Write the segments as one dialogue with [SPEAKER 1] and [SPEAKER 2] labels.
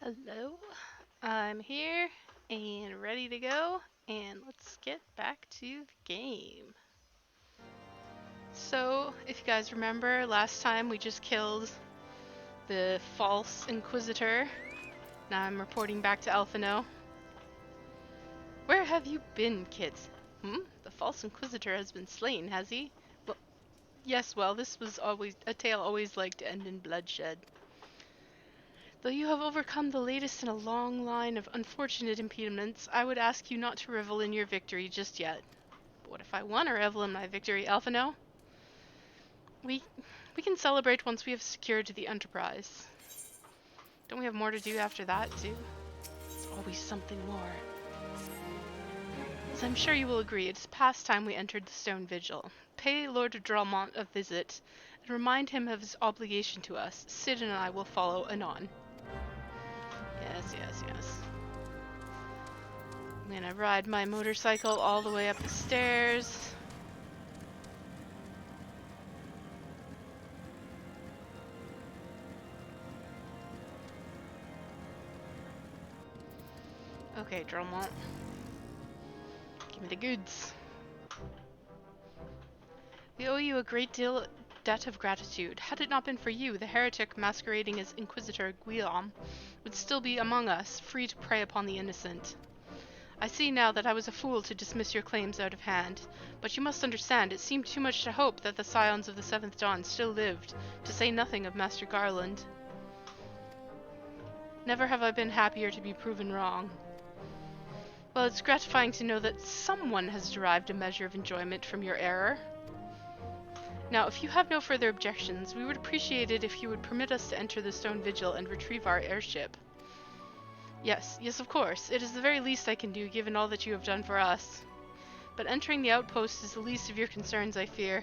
[SPEAKER 1] Hello, I'm here and ready to go, and let's get back to the game. So, if you guys remember, last time we just killed the false Inquisitor. Now I'm reporting back to Alphino. Where have you been, kids? The false Inquisitor has been slain, has he? Well, yes, well, this was always a tale always liked to end in bloodshed. Though you have overcome the latest in a long line of unfortunate impediments, I would ask you not to revel in your victory just yet. But what if I want to revel in my victory, Alphino? We can celebrate once we have secured the Enterprise. Don't we have more to do after that, too? There's always something more. As I'm sure you will agree, it is past time we entered the Stone Vigil. Pay Lord Drelmont a visit, and remind him of his obligation to us. Sid and I will follow anon. Yes. I'm gonna ride my motorcycle all the way up the stairs. Okay, Drelmont. Give me the goods. We owe you a great debt of gratitude. Had it not been for you, the heretic masquerading as Inquisitor Guillaume would still be among us, free to prey upon the innocent. I see now that I was a fool to dismiss your claims out of hand, but you must understand it seemed too much to hope that the scions of the Seventh Dawn still lived, to say nothing of Master Garland. Never have I been happier to be proven wrong. Well, it's gratifying to know that someone has derived a measure of enjoyment from your error. Now, if you have no further objections, we would appreciate it if you would permit us to enter the Stone Vigil and retrieve our airship. Yes, of course. It is the very least I can do, given all that you have done for us. But entering the outpost is the least of your concerns, I fear.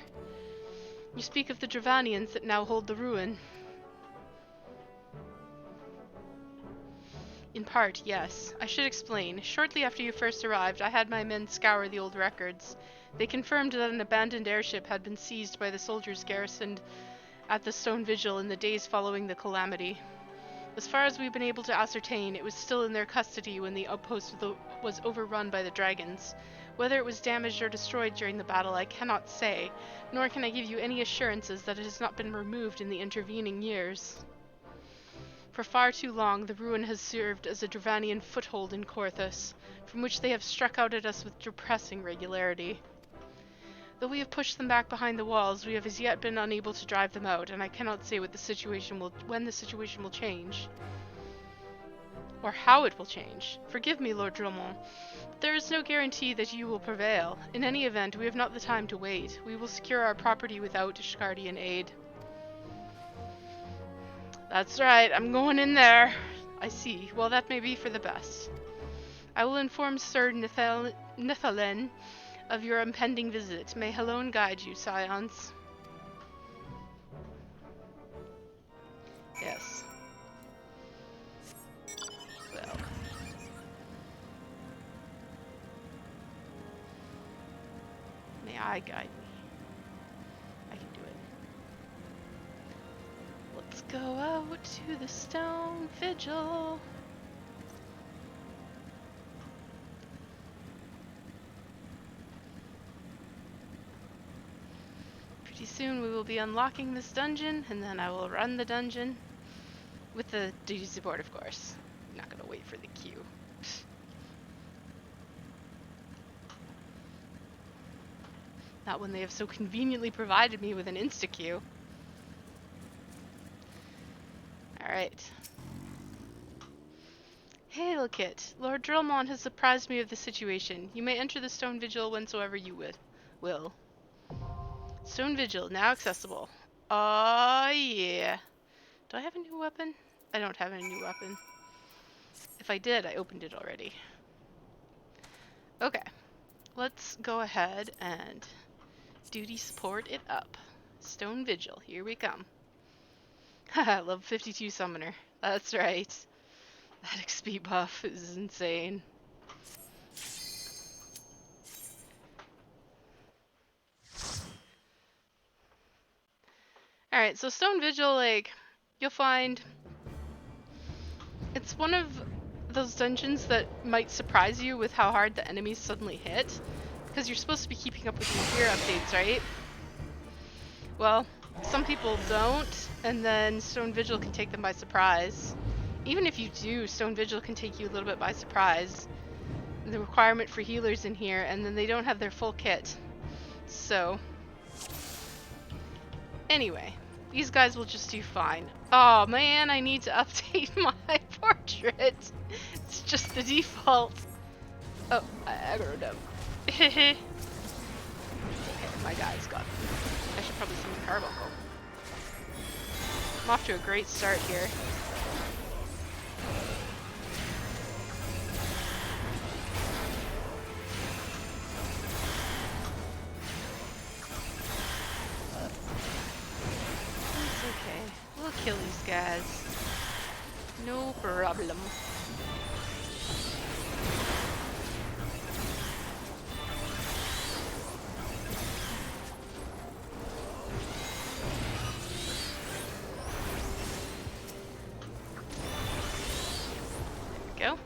[SPEAKER 1] You speak of the Dravanians that now hold the ruin. In part, yes. I should explain. Shortly after you first arrived, I had my men scour the old records. They confirmed that an abandoned airship had been seized by the soldiers garrisoned at the Stone Vigil in the days following the calamity. As far as we've been able to ascertain, it was still in their custody when the outpost was overrun by the dragons. Whether it was damaged or destroyed during the battle, I cannot say, nor can I give you any assurances that it has not been removed in the intervening years. For far too long, the ruin has served as a Dravanian foothold in Korthus, from which they have struck out at us with depressing regularity. Though we have pushed them back behind the walls, we have as yet been unable to drive them out, and I cannot say when the situation will change. Or how it will change. Forgive me, Lord Dromont, but there is no guarantee that you will prevail. In any event, we have not the time to wait. We will secure our property without Ishgardian aid. That's right, I'm going in there. I see. Well, that may be for the best. I will inform Sir Nithalen of your impending visit. May Helone guide you, scions. Yes. Well. May I guide me? I can do it. Let's go out to the Stone Vigil. Pretty soon we will be unlocking this dungeon, and then I will run the dungeon with the duty support, of course. I'm not gonna wait for the queue. Not when they have so conveniently provided me with an insta-queue. Alright. Hail, Kit. Lord Drillmont has apprised me of the situation. You may enter the Stone Vigil whensoever you will. Stone Vigil, now accessible. Yeah. Do I have a new weapon? I don't have any new weapon. If I did, I opened it already. Okay. Let's go ahead and duty support it up. Stone Vigil, here we come. Haha, level 52 summoner. That's right. That XP buff is insane. Alright, so Stone Vigil, like, you'll find It's one of those dungeons that might surprise you with how hard the enemies suddenly hit, because you're supposed to be keeping up with your gear updates, right? Well, some people don't, and then Stone Vigil can take them by surprise. Even if you do, Stone Vigil can take you a little bit by surprise. The requirement for healers in here, and then they don't have their full kit. So, anyway, these guys will just do fine. Oh man, I need to update my portrait. It's just the default. Oh, I aggroed him. It's okay, my guy's got them. I should probably summon Carbuncle. I'm off to a great start here. It's okay. We'll kill these guys. No problem. Go.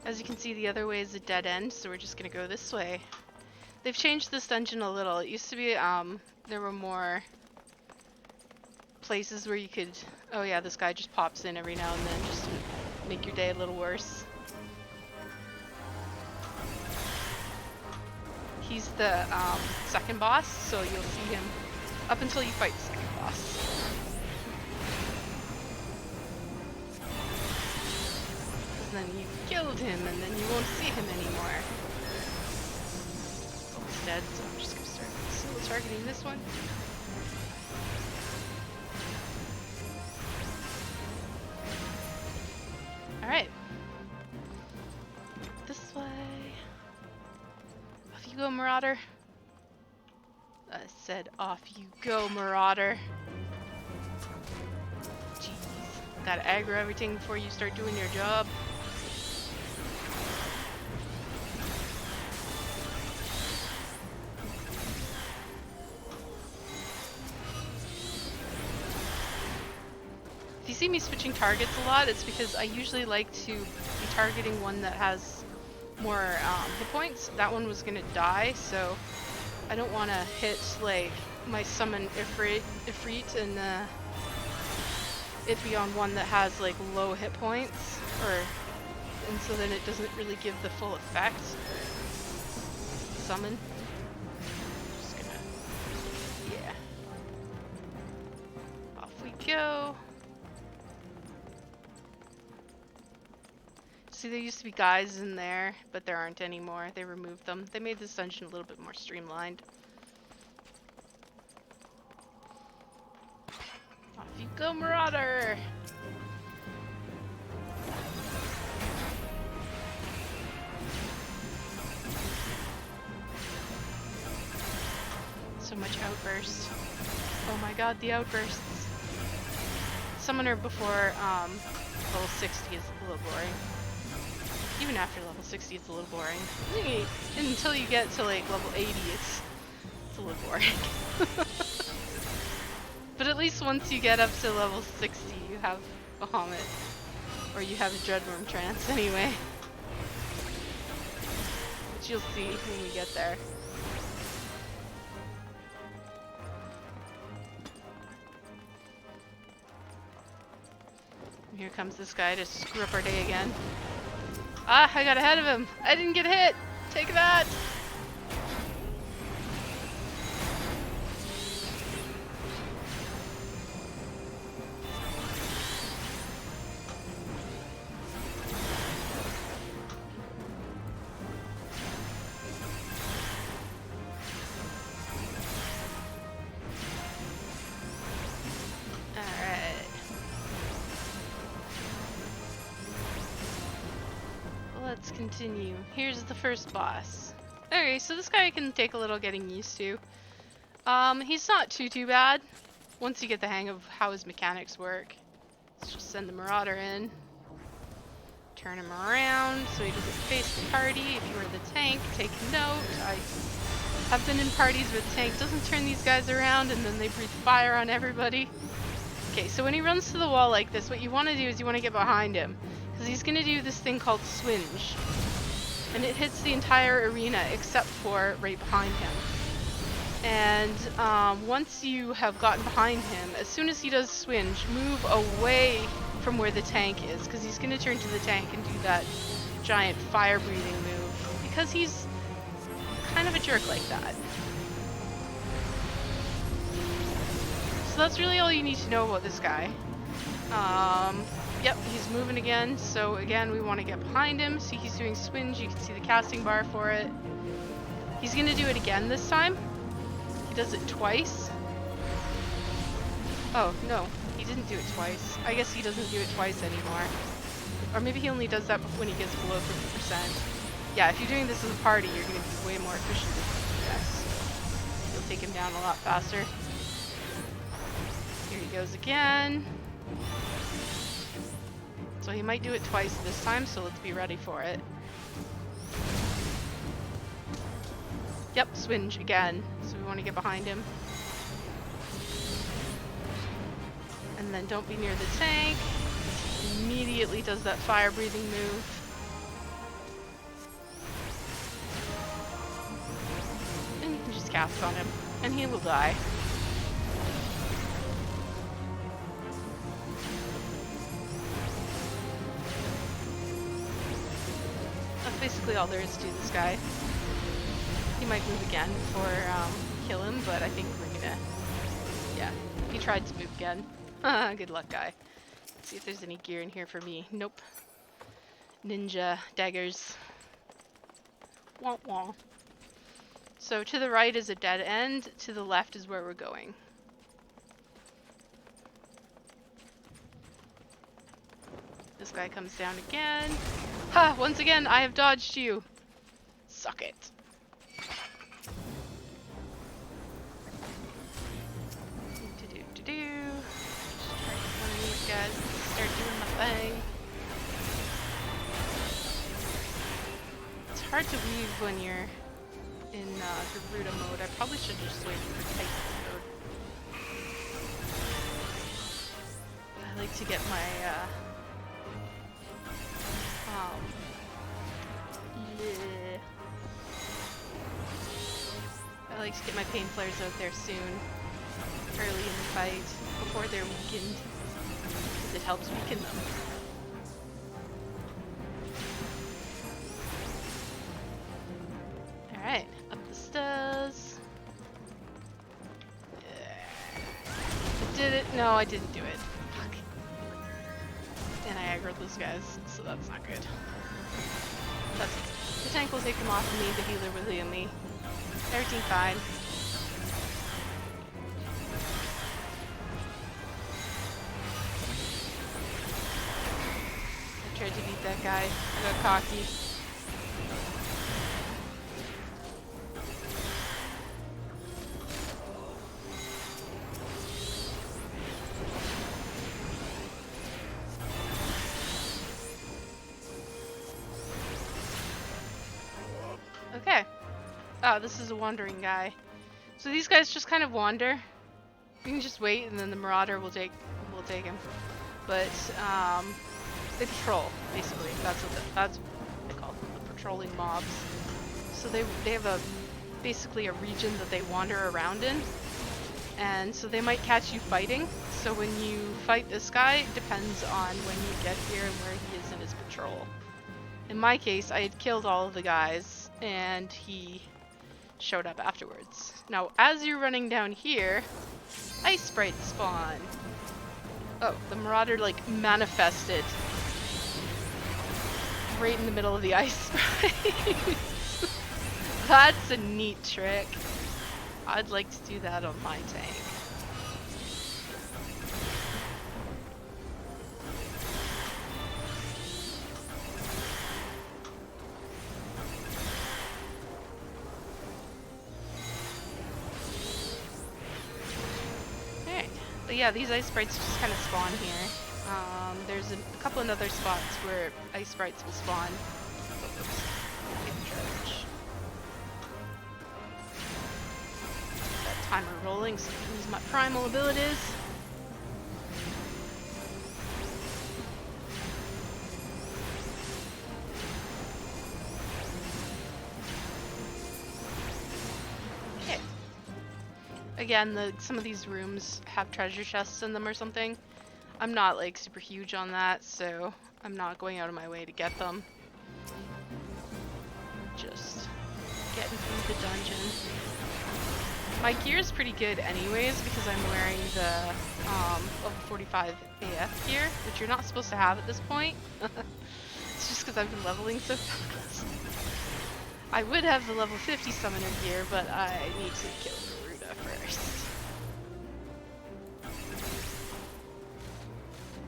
[SPEAKER 1] As you can see, the other way is a dead end, so we're just gonna go this way. They've changed this dungeon a little. It used to be, there were more places where you could... Oh yeah, this guy just pops in every now and then just to make your day a little worse. He's the, second boss, so you'll see him up until you fight the second boss. Then you killed him, and then you won't see him anymore. He's almost dead, so I'm just gonna start solo targeting this one. Alright. This way. Off you go, Marauder. I said off you go, Marauder. Jeez. Gotta aggro everything before you start doing your job. If you see me switching targets a lot, it's because I usually like to be targeting one that has more hit points. That one was gonna die, so I don't want to hit like my summon Ifrit and it be on one that has like low hit points, and so then it doesn't really give the full effect. Summon. Just gonna, yeah. Off we go. See, there used to be guys in there, but there aren't anymore. They removed them. They made this dungeon a little bit more streamlined. Off you go, Marauder! So much outburst. Oh my god, the outbursts. Summoner before level 60 is a little boring. Even after level 60, it's a little boring. Until you get to like level 80, it's a little boring. But at least once you get up to level 60, you have Bahamut. Or you have a Dreadworm Trance anyway. Which you'll see when we get there. And here comes this guy to screw up our day again. Ah, I got ahead of him. I didn't get hit. Take that. Let's continue. Here's the first boss. Okay, so this guy can take a little getting used to. He's not too bad once you get the hang of how his mechanics work. Let's just send the Marauder in. Turn him around so he doesn't face the party. If you were the tank, take note. I have been in parties where the tank doesn't turn these guys around and then they breathe fire on everybody. Okay, so when he runs to the wall like this, what you want to do is you want to get behind him. Because he's going to do this thing called swinge. And it hits the entire arena except for right behind him. And once you have gotten behind him, as soon as he does swinge, move away from where the tank is. Because he's going to turn to the tank and do that giant fire-breathing move. Because he's kind of a jerk like that. So that's really all you need to know about this guy. Yep, he's moving again. So again, we want to get behind him. See, he's doing swinge. You can see the casting bar for it. He's going to do it again this time. He does it twice. Oh, no. He didn't do it twice. I guess he doesn't do it twice anymore. Or maybe he only does that when he gets below 50%. Yeah, if you're doing this as a party, you're going to be way more efficient with this. You'll take him down a lot faster. Here he goes again. So he might do it twice this time, so let's be ready for it. Yep, swinge again. So we want to get behind him. And then don't be near the tank. Immediately does that fire breathing move. And you can just cast on him, and he will die. That's basically all there is to this guy. He might move again before kill him, but I think we're gonna... Yeah, he tried to move again. Good luck, guy. Let's see if there's any gear in here for me. Nope. Ninja daggers. Wah wah. So to the right is a dead end, to the left is where we're going. This guy comes down again. Ha! Once again, I have dodged you. Suck it. Do-do-do-do. Just try to get one of these guys to start doing my thing. It's hard to weave when you're in Garuda mode. I probably should just wait for Titan mode. I like to get my yeah. I like to get my pain flares out there soon, early in the fight, before they're weakened, because it helps weaken them. Alright, up the stairs. I did it. No, I didn't do it. Fuck. And I aggroed those guys, so that's not good. That's okay. The tank will take them off of me, the healer will heal me. Everything fine. I tried to beat that guy. I got cocky. Okay. Oh, this is a wandering guy. So these guys just kind of wander. You can just wait, and then the Marauder will take him. But they patrol, basically. That's what they call them, the patrolling mobs. So they have basically a region that they wander around in, and so they might catch you fighting. So when you fight this guy, it depends on when you get here and where he is in his patrol. In my case, I had killed all of the guys, and he showed up afterwards. Now, as you're running down here, ice sprites spawn. Oh, the Marauder, like, manifested right in the middle of the ice sprites. That's a neat trick. I'd like to do that on my tank. But yeah, these ice sprites just kind of spawn here. There's a couple of other spots where ice sprites will spawn. Oops. That timer rolling, so I can use my primal abilities. again, some of these rooms have treasure chests in them or something. I'm not like super huge on that, so I'm not going out of my way to get them. Just getting through the dungeon. My gear is pretty good anyways because I'm wearing the level 45 AF gear, which you're not supposed to have at this point. It's just because I've been leveling so fast. I would have the level 50 summoner gear, but I need to kill Garuda first.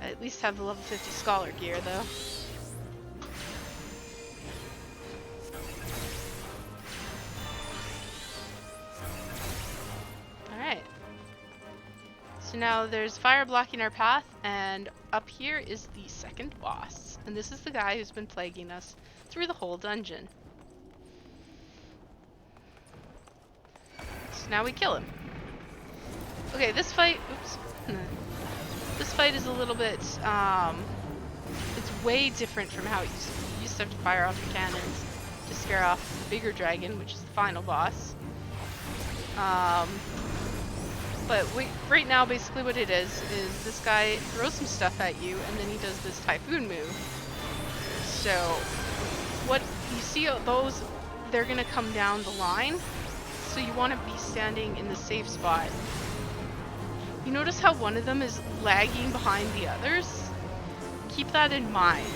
[SPEAKER 1] I at least have the level 50 scholar gear though. Alright. So now there's fire blocking our path, and up here is the second boss. And this is the guy who's been plaguing us through the whole dungeon. So now we kill him. Okay, this fight, oops. This fight is a little bit, it's way different from how it used to be. You used to have to fire off your cannons to scare off the bigger dragon, which is the final boss. But right now, basically what it is this guy throws some stuff at you, and then he does this typhoon move. So, what you see, those, they're gonna come down the line, so you want to be standing in the safe spot. You notice how one of them is lagging behind the others? Keep that in mind,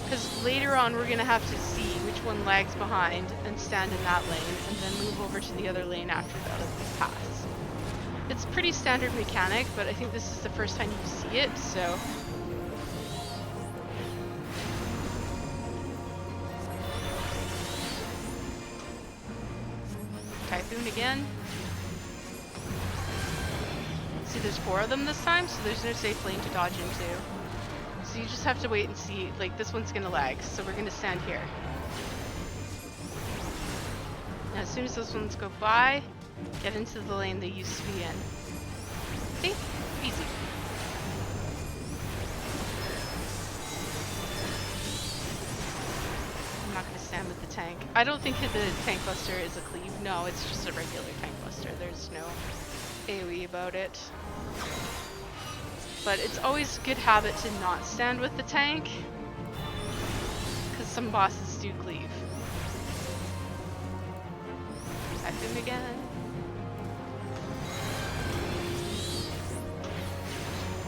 [SPEAKER 1] because later on we're gonna have to see which one lags behind and stand in that lane, and then move over to the other lane after the other one passes. It's a pretty standard mechanic, but I think this is the first time you see it, so... Typhoon again. See, there's 4 of them this time, so there's no safe lane to dodge into. So you just have to wait and see, like, this one's gonna lag, so we're gonna stand here. Now, as soon as those ones go by, get into the lane they used to be in. See? Easy. I'm not gonna stand with the tank. I don't think that the tank buster is a cleave. No, it's just a regular tank buster. There's no AoE about it. But it's always a good habit to not stand with the tank, because some bosses do cleave. Attack him again.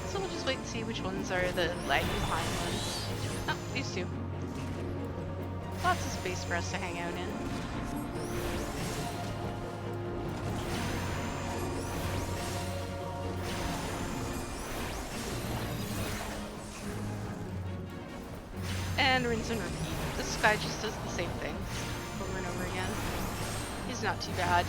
[SPEAKER 1] So we'll just wait and see which ones are the lagging behind ones. Oh, these two. Lots of space for us to hang out in. And rinse and repeat. This guy just does the same things over and over again. He's not too bad.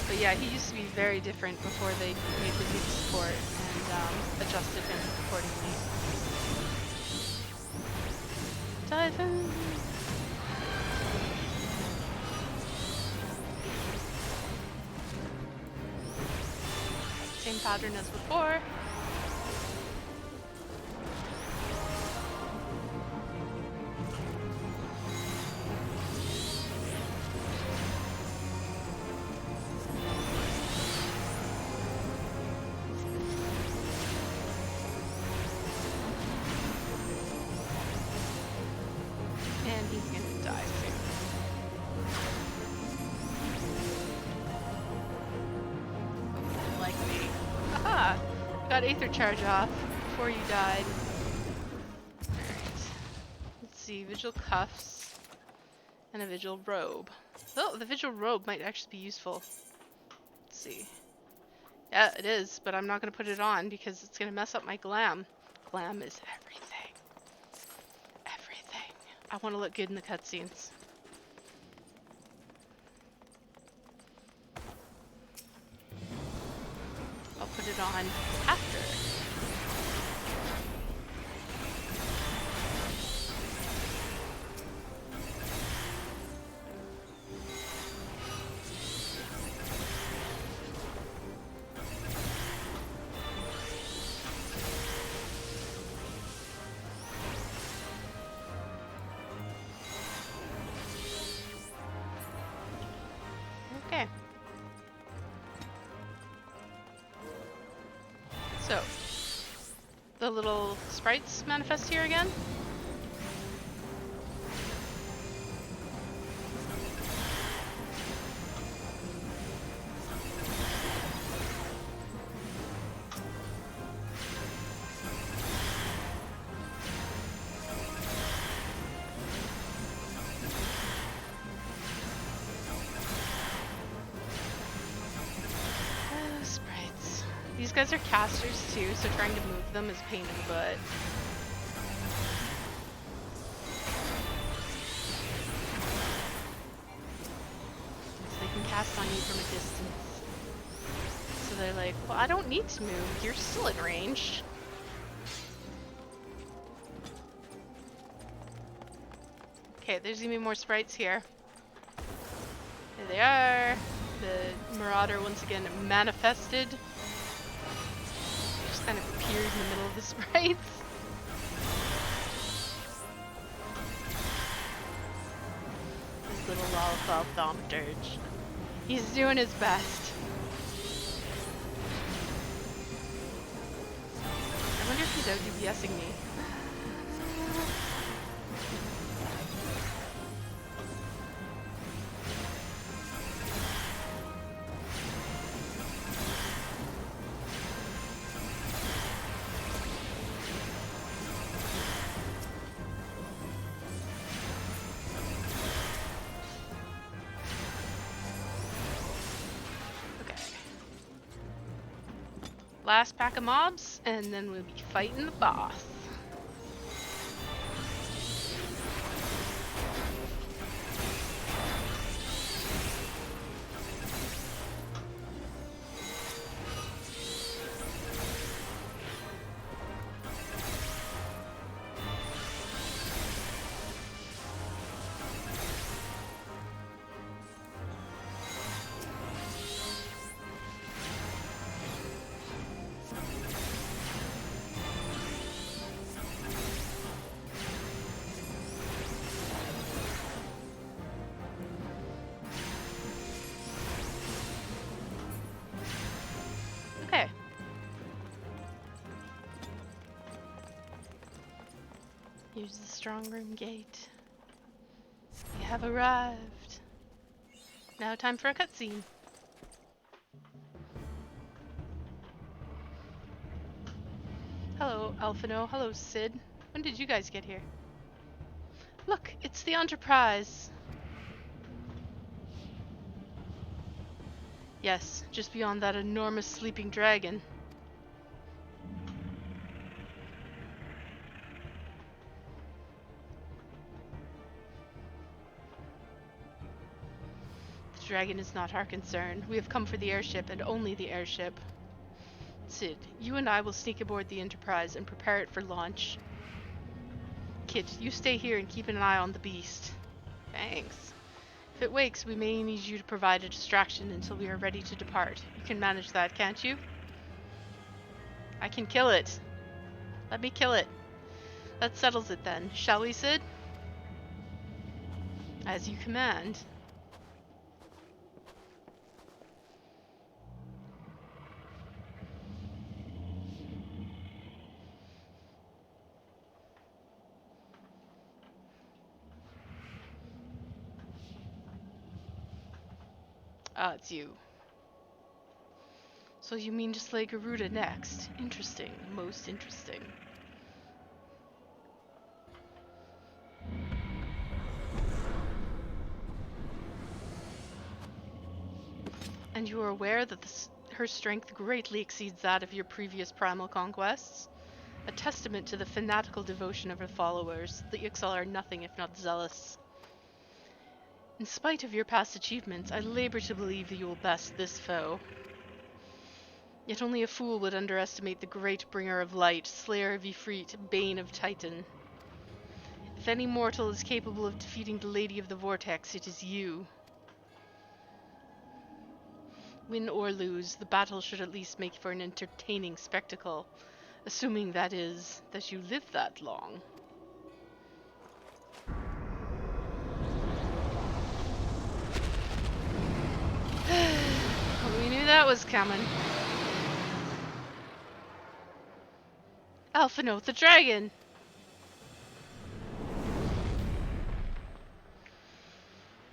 [SPEAKER 1] But yeah, he used to be very different before they made the new support and adjusted him accordingly. Typhoon! Same pattern as before. And he's gonna die soon. Like me. Aha! Got Aether Charge off before you died. Alright. Let's see, Vigil Cuffs and a Vigil Robe. Oh, the Vigil Robe might actually be useful. Let's see. Yeah, it is, but I'm not going to put it on because it's going to mess up my glam. Glam is everything. Everything. I want to look good in the cutscenes. I'll put it on after. So, the little sprites manifest here again? Sprites. These guys are casters too, so trying to move them is a pain in the butt. So they can cast on you from a distance. So they're like, well, I don't need to move. You're still in range. Okay, there's gonna be more sprites here. There they are. The Marauder once again manifested. Just kind of appeared in the middle of the sprites. This little lollipop thaumaturge. He's doing his best. I wonder if he's out DPSing me. Last pack of mobs, and then we'll be fighting the boss. Okay. Here's the strong room gate. We have arrived. Now time for a cutscene. Hello, Alphino. Hello, Sid. When did you guys get here? Look, it's the Enterprise. Yes, just beyond that enormous sleeping dragon. The dragon is not our concern. We have come for the airship, and only the airship. Sid, you and I will sneak aboard the Enterprise and prepare it for launch. Kit, you stay here and keep an eye on the beast. Thanks. If it wakes, we may need you to provide a distraction until we are ready to depart. You can manage that, can't you? I can kill it. Let me kill it. That settles it then, shall we, Sid? As you command. Ah, it's you. So you mean to slay Garuda next? Interesting. Most interesting. And you are aware that her strength greatly exceeds that of your previous primal conquests? A testament to the fanatical devotion of her followers, the Ixal are nothing if not zealous. In spite of your past achievements, I labor to believe that you will best this foe. Yet only a fool would underestimate the great bringer of light, slayer of Ifrit, bane of Titan. If any mortal is capable of defeating the Lady of the Vortex, it is you. Win or lose, the battle should at least make for an entertaining spectacle, assuming, that is, that you live that long. We knew that was coming. Alpha Note the dragon!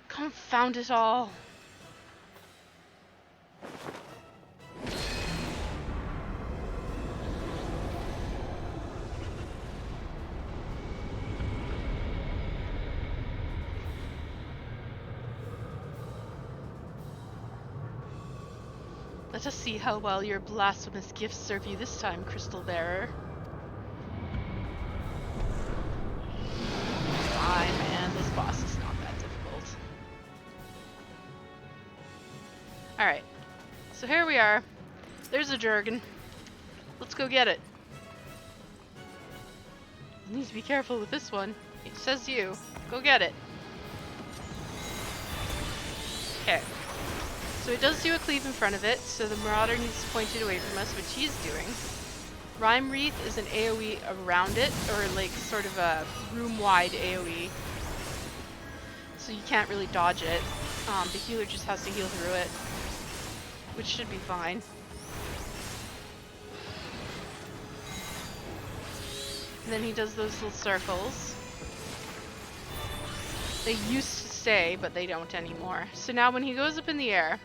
[SPEAKER 1] Confound it all. Let us see how well your blasphemous gifts serve you this time, Crystal Bearer. Fine, man. This boss is not that difficult. Alright. So here we are. There's a dragon. Let's go get it. You need to be careful with this one. It says you. Go get it. Okay. So it does do a cleave in front of it, so the Marauder needs to point it away from us, which he's doing. Rhyme Wreath is an AoE around it, or like sort of a room-wide AoE. So you can't really dodge it. The healer just has to heal through it, which should be fine. And then he does those little circles. They used to stay, but they don't anymore. So now when he goes up in the air,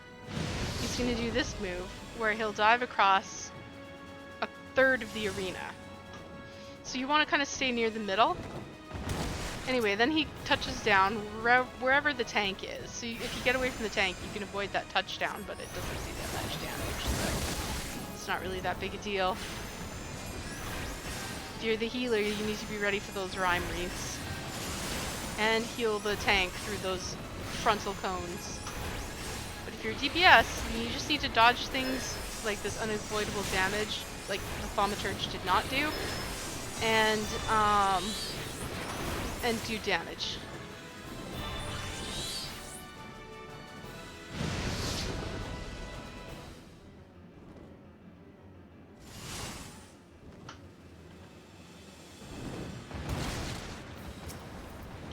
[SPEAKER 1] he's going to do this move, where he'll dive across a third of the arena. So you want to kind of stay near the middle. Anyway, then he touches down wherever the tank is. So if you get away from the tank, you can avoid that touchdown, but it doesn't do that much damage, so it's not really that big a deal. If you're the healer, you need to be ready for those Rhyme Wreaths. And heal the tank through those frontal cones. But if you're DPS, you just need to dodge things like this unavoidable damage, like the Thaumaturge did not do, and do damage.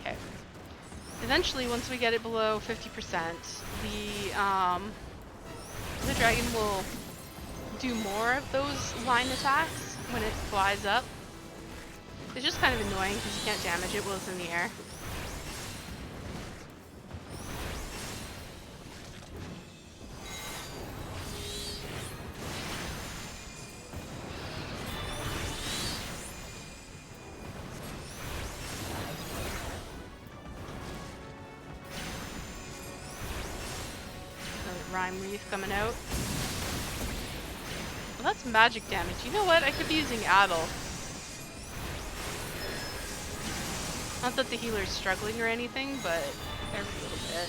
[SPEAKER 1] Okay. Eventually, once we get it below 50%, the dragon will do more of those line attacks when it flies up. It's just kind of annoying because you can't damage it while it's in the air. Another Rhyme Wreath coming out. Well, that's magic damage. You know what? I could be using Addle. Not that the healer's struggling or anything, but every little bit.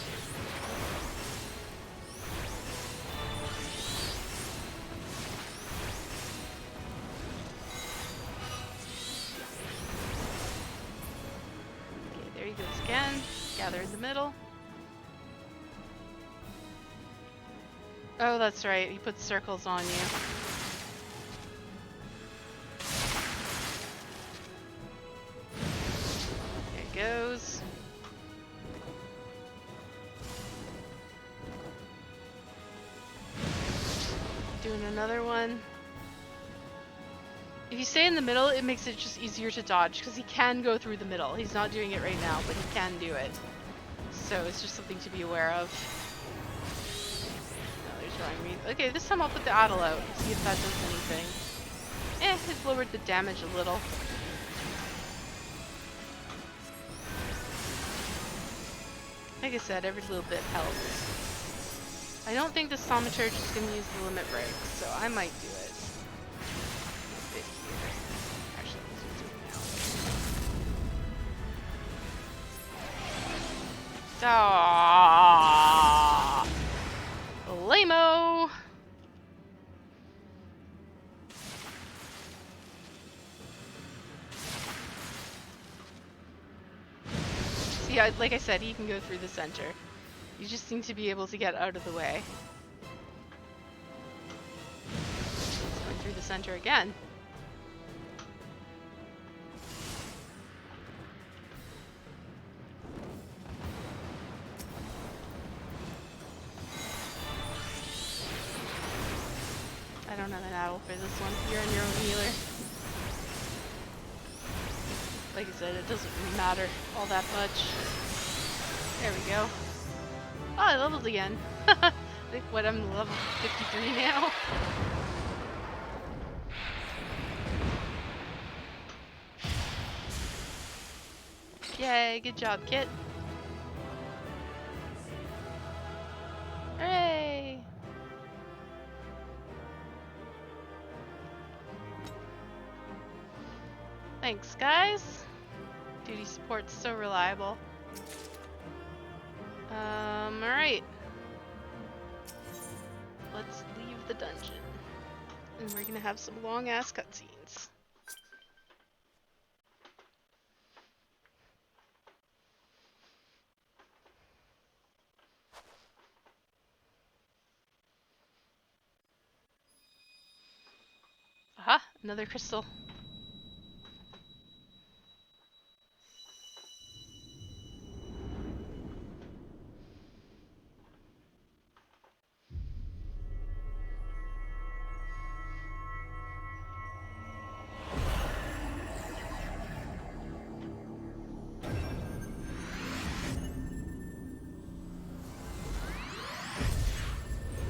[SPEAKER 1] Okay, there he goes again. Gather in the middle. Oh, that's right. He puts circles on you. Goes. Doing another one. If you stay in the middle, it makes it just easier to dodge because he can go through the middle. He's not doing it right now, but he can do it. So it's just something to be aware of. Oh, there's Rhyme Wreath. Okay, this time I'll put the Addle out. See if that does anything. It lowered the damage a little. Like I said, every little bit helps. I don't think the Thaumaturge is going to use the limit break, so I might do it. A bit here. Actually, let's do it now. Lame-o! Yeah, like I said, he can go through the center. You just need to be able to get out of the way. Going through the center again. I don't have an Addle for this one. You're on your own healer. Like I said, it doesn't really matter all that much. There we go. Oh, I leveled again. I think what, I'm level 53 now? Yay, good job, Kit. Hooray! Thanks, guys. Duty support's so reliable. Alright. Let's leave the dungeon. And we're gonna have some long-ass cutscenes. Aha! Another crystal.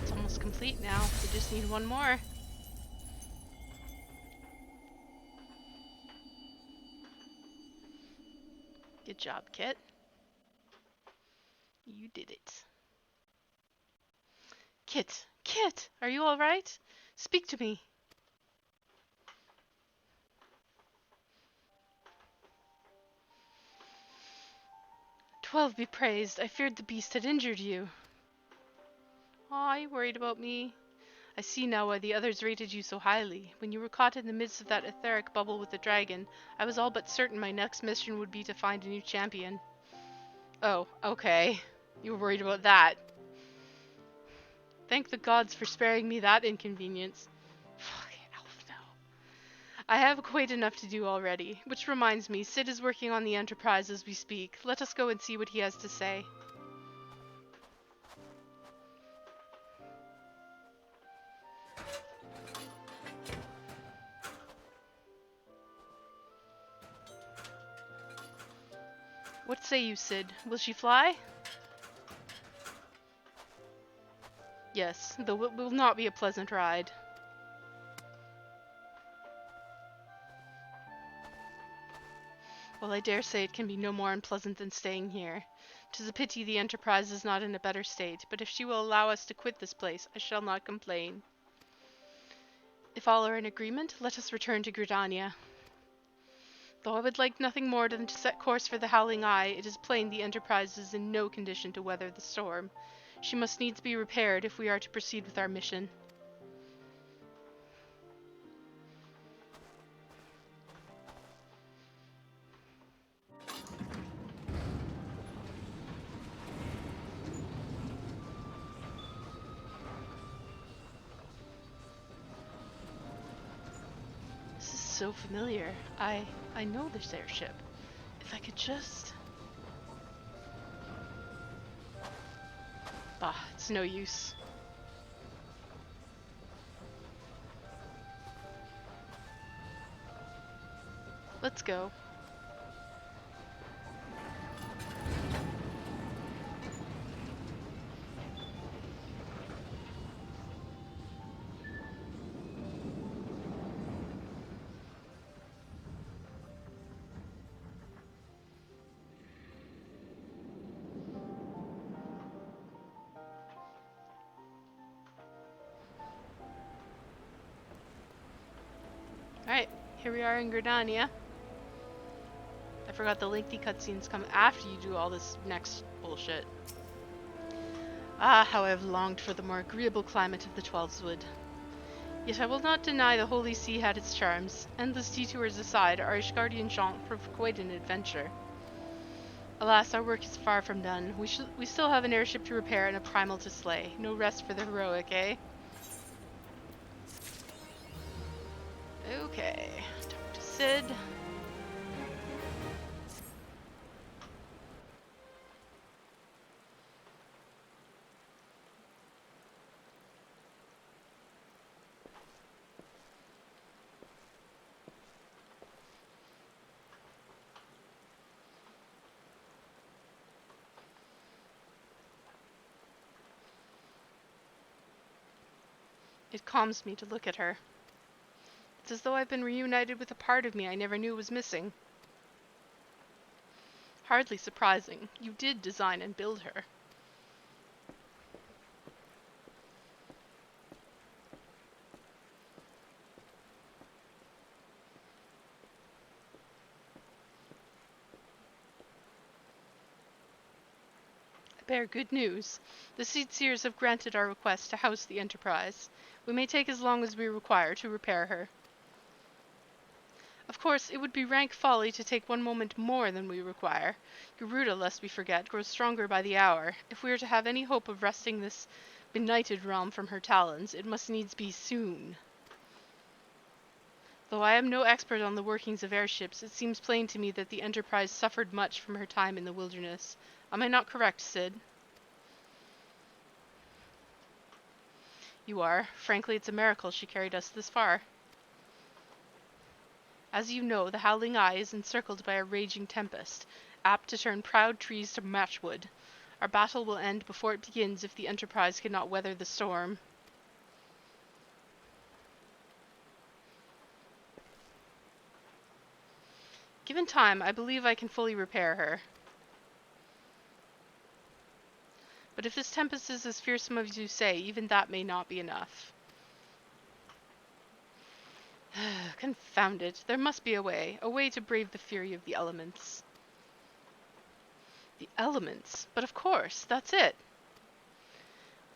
[SPEAKER 1] It's almost complete now. We just need one more. Good job, Kit. You did it. Kit! Kit! Are you alright? Speak to me. 12 be praised. I feared the beast had injured you. Aw, you worried about me? I see now why the others rated you so highly. When you were caught in the midst of that etheric bubble with the dragon, I was all but certain my next mission would be to find a new champion. Oh, okay. You were worried about that. Thank the gods for sparing me that inconvenience. Fucking elf now. I have quite enough to do already. Which reminds me, Sid is working on the Enterprise as we speak. Let us go and see what he has to say. What say you, Sid? Will she fly? Yes, though it will not be a pleasant ride. Well, I dare say it can be no more unpleasant than staying here. 'Tis a pity the Enterprise is not in a better state, but if she will allow us to quit this place, I shall not complain. If all are in agreement, let us return to Gridania. Though I would like nothing more than to set course for the Howling Eye, it is plain the Enterprise is in no condition to weather the storm. She must needs be repaired if we are to proceed with our mission. This is so familiar. I know this airship. If I could just... Bah, it's no use. Let's go. Alright, here we are in Gridania. I forgot the lengthy cutscenes come after you do all this next bullshit. Ah, how I have longed for the more agreeable climate of the Twelveswood. Yet I will not deny the Holy See had its charms. Endless detours aside, our Ishgardian jaunt proved quite an adventure. Alas, our work is far from done. We still have an airship to repair and a primal to slay. No rest for the heroic, eh? Okay, talk to Sid. It calms me to look at her. It's as though I've been reunited with a part of me I never knew was missing. Hardly surprising. You did design and build her. I bear good news. The Seedseers have granted our request to house the Enterprise. We may take as long as we require to repair her. Of course, it would be rank folly to take one moment more than we require. Garuda, lest we forget, grows stronger by the hour. If we are to have any hope of wresting this benighted realm from her talons, it must needs be soon. Though I am no expert on the workings of airships, it seems plain to me that the Enterprise suffered much from her time in the wilderness. Am I not correct, Sid? You are. Frankly, it's a miracle she carried us this far. As you know, the Howling Eye is encircled by a raging tempest, apt to turn proud trees to matchwood. Our battle will end before it begins if the Enterprise cannot weather the storm. Given time, I believe I can fully repair her. But if this tempest is as fearsome as you say, even that may not be enough. Confound it. There must be a way to brave the fury of the elements. The elements? But of course, that's it.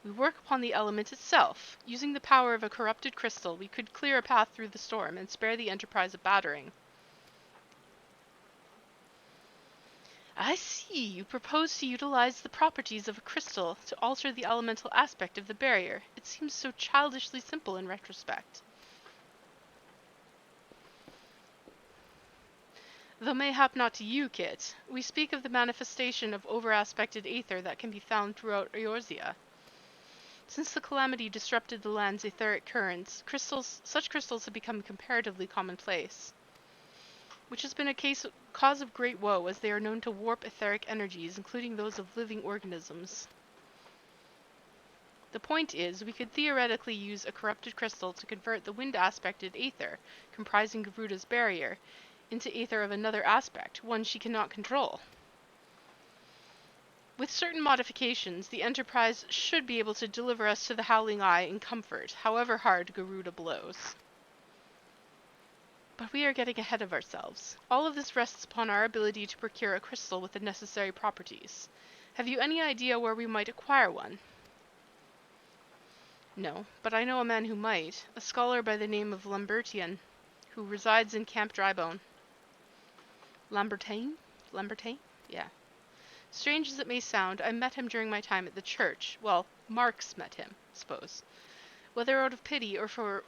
[SPEAKER 1] We work upon the element itself. Using the power of a corrupted crystal, we could clear a path through the storm and spare the Enterprise a battering. I see. You propose to utilize the properties of a crystal to alter the elemental aspect of the barrier. It seems so childishly simple in retrospect. Though mayhap not to you, Kit. We speak of the manifestation of over-aspected aether that can be found throughout Eorzea. Since the calamity disrupted the land's etheric currents, such crystals have become comparatively commonplace, which has been a cause of great woe, as they are known to warp etheric energies, including those of living organisms. The point is, we could theoretically use a corrupted crystal to convert the wind-aspected aether, comprising Garuda's barrier, into aether of another aspect, one she cannot control. With certain modifications, the Enterprise should be able to deliver us to the Howling Eye in comfort, however hard Garuda blows. But we are getting ahead of ourselves. All of this rests upon our ability to procure a crystal with the necessary properties. Have you any idea where we might acquire one? No, but I know a man who might, a scholar by the name of Lambertian, who resides in Camp Drybone. Lambertain? Yeah. Strange as it may sound, I met him during my time at the church. Well, Marx met him, suppose. Whether out of pity or for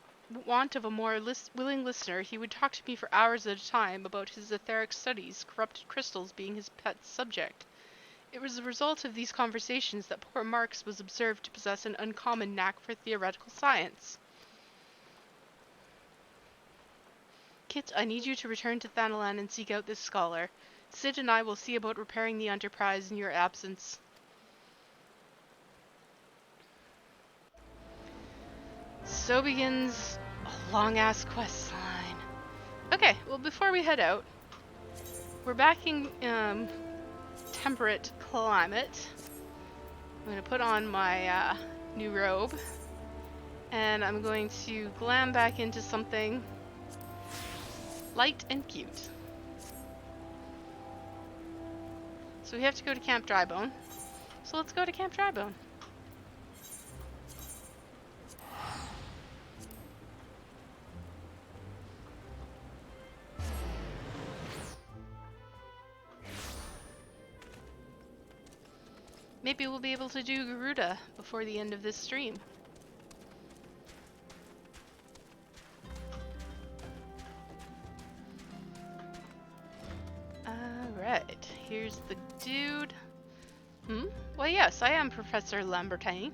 [SPEAKER 1] want of a more willing listener, he would talk to me for hours at a time about his etheric studies, corrupted crystals being his pet subject. It was the result of these conversations that poor Marx was observed to possess an uncommon knack for theoretical science. Kit, I need you to return to Thanalan and seek out this scholar. Sid and I will see about repairing the Enterprise in your absence. So begins a long-ass quest line. Okay, well, before we head out, we're back in temperate climate. I'm going to put on my new robe, and I'm going to glam back into something light and cute. So we have to go to Camp Drybone. So let's go to Camp Drybone. Maybe we'll be able to do Garuda before the end of this stream. Alright, here's the dude. Why yes, I am Professor Lambertain.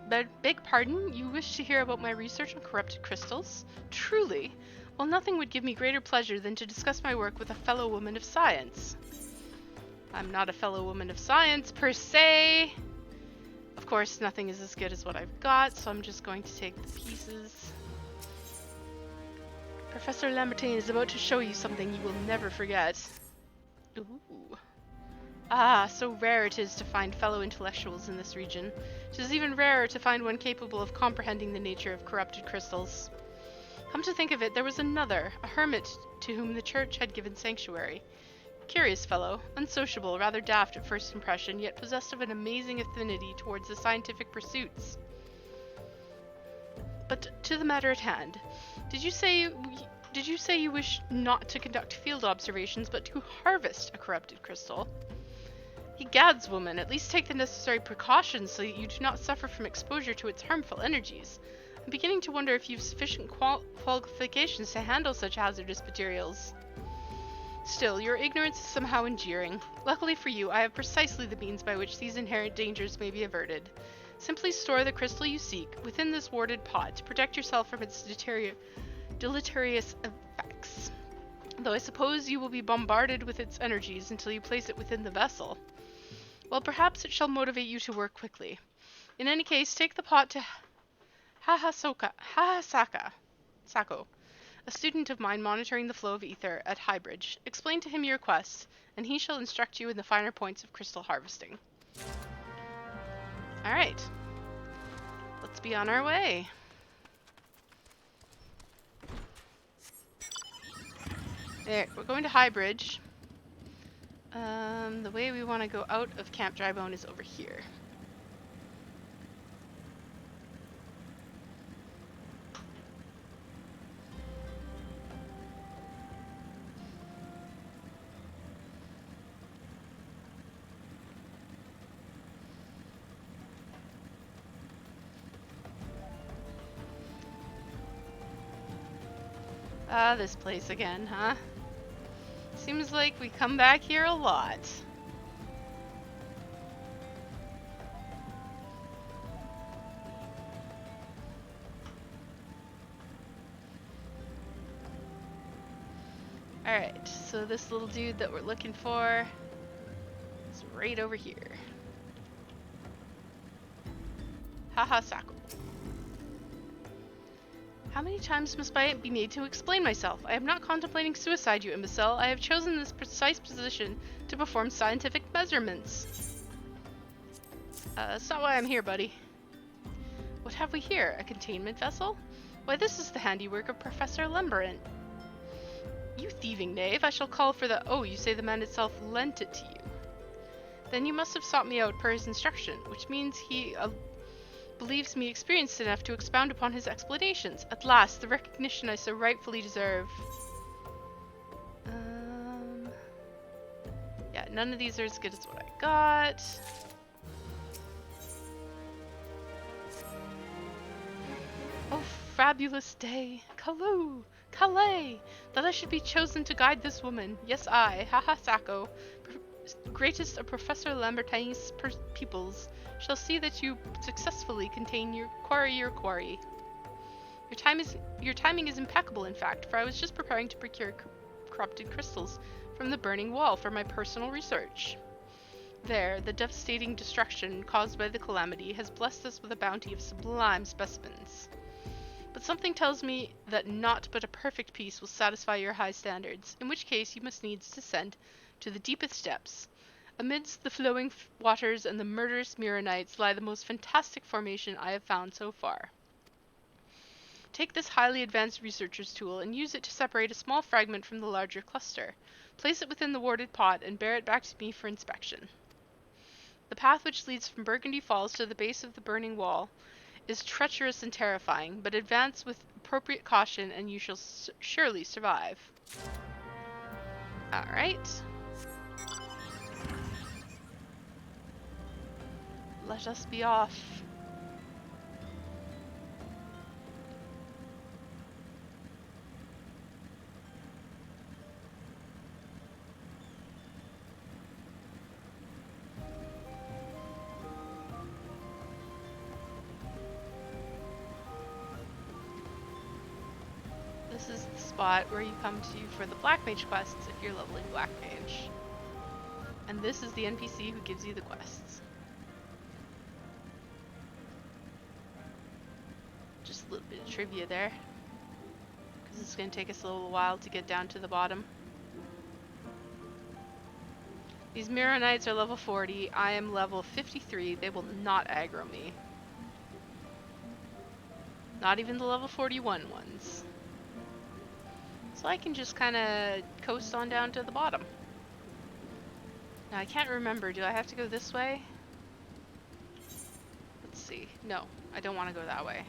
[SPEAKER 1] But beg pardon, you wish to hear about my research on corrupted crystals? Truly? Well, nothing would give me greater pleasure than to discuss my work with a fellow woman of science. I'm not a fellow woman of science, per se. Of Of course, nothing is as good as what I've got, so I'm just going to take the pieces. Professor Lambertine is about to show you something you will never forget. Ooh. Ah, so rare it is to find fellow intellectuals in this region. It is even rarer to find one capable of comprehending the nature of corrupted crystals. Come to think of it, there was another, a hermit to whom the church had given sanctuary. Curious fellow, unsociable, rather daft at first impression, yet possessed of an amazing affinity towards the scientific pursuits. But to the matter at hand, did you say you wish not to conduct field observations, but to harvest a corrupted crystal? Egads, woman, at least take the necessary precautions so that you do not suffer from exposure to its harmful energies. I'm beginning to wonder if you've sufficient qualifications to handle such hazardous materials. Still, your ignorance is somehow endearing. Luckily for you, I have precisely the means by which these inherent dangers may be averted. Simply store the crystal you seek within this warded pot to protect yourself from its deleterious effects. Though I suppose you will be bombarded with its energies until you place it within the vessel. Well, perhaps it shall motivate you to work quickly. In any case, take the pot to Sako, a student of mine monitoring the flow of ether at Highbridge. Explain to him your quest, and he shall instruct you in the finer points of crystal harvesting. Alright. Let's be on our way. There, we're going to Highbridge. The way we want to go out of Camp Drybone is over here. Ah, this place again, huh? Seems like we come back here a lot. Alright, so this little dude that we're looking for is right over here. Haha, Sako. How many times must I be made to explain myself? I am not contemplating suicide, you imbecile. I have chosen this precise position to perform scientific measurements. That's not why I'm here, buddy. What have we here? A containment vessel? Why, this is the handiwork of Professor Lambertine. You thieving knave, I shall call for the— Oh, you say the man itself lent it to you. Then you must have sought me out per his instruction, which means he believes me experienced enough to expound upon his explanations. At last, the recognition I so rightfully deserve. Yeah, none of these are as good as what I got. Oh, fabulous day. Calais! That I should be chosen to guide this woman. Yes, I, Haha Sako, greatest of Professor Lambertine's pupils, shall see that you successfully contain your quarry. Your timing is impeccable, in fact, for I was just preparing to procure corrupted crystals from the burning wall for my personal research. There, the devastating destruction caused by the calamity has blessed us with a bounty of sublime specimens. But something tells me that naught but a perfect piece will satisfy your high standards, in which case you must needs descend to the deepest depths. Amidst the flowing waters and the murderous Mirranites lie the most fantastic formation I have found so far. Take this highly advanced researcher's tool and use it to separate a small fragment from the larger cluster. Place it within the warded pot and bear it back to me for inspection. The path which leads from Burgundy Falls to the base of the burning wall is treacherous and terrifying, but advance with appropriate caution and you shall surely survive. Alright. Let us be off. This is the spot where you come to for the Black Mage quests if you're leveling Black Mage. And this is the NPC who gives you the quests. Just a little bit of trivia there. Because it's going to take us a little while to get down to the bottom. These Mirror Knights are level 40. I am level 53. They will not aggro me. Not even the level 41 ones. So I can just kind of coast on down to the bottom. Now I can't remember. Do I have to go this way? Let's see. No, I don't want to go that way.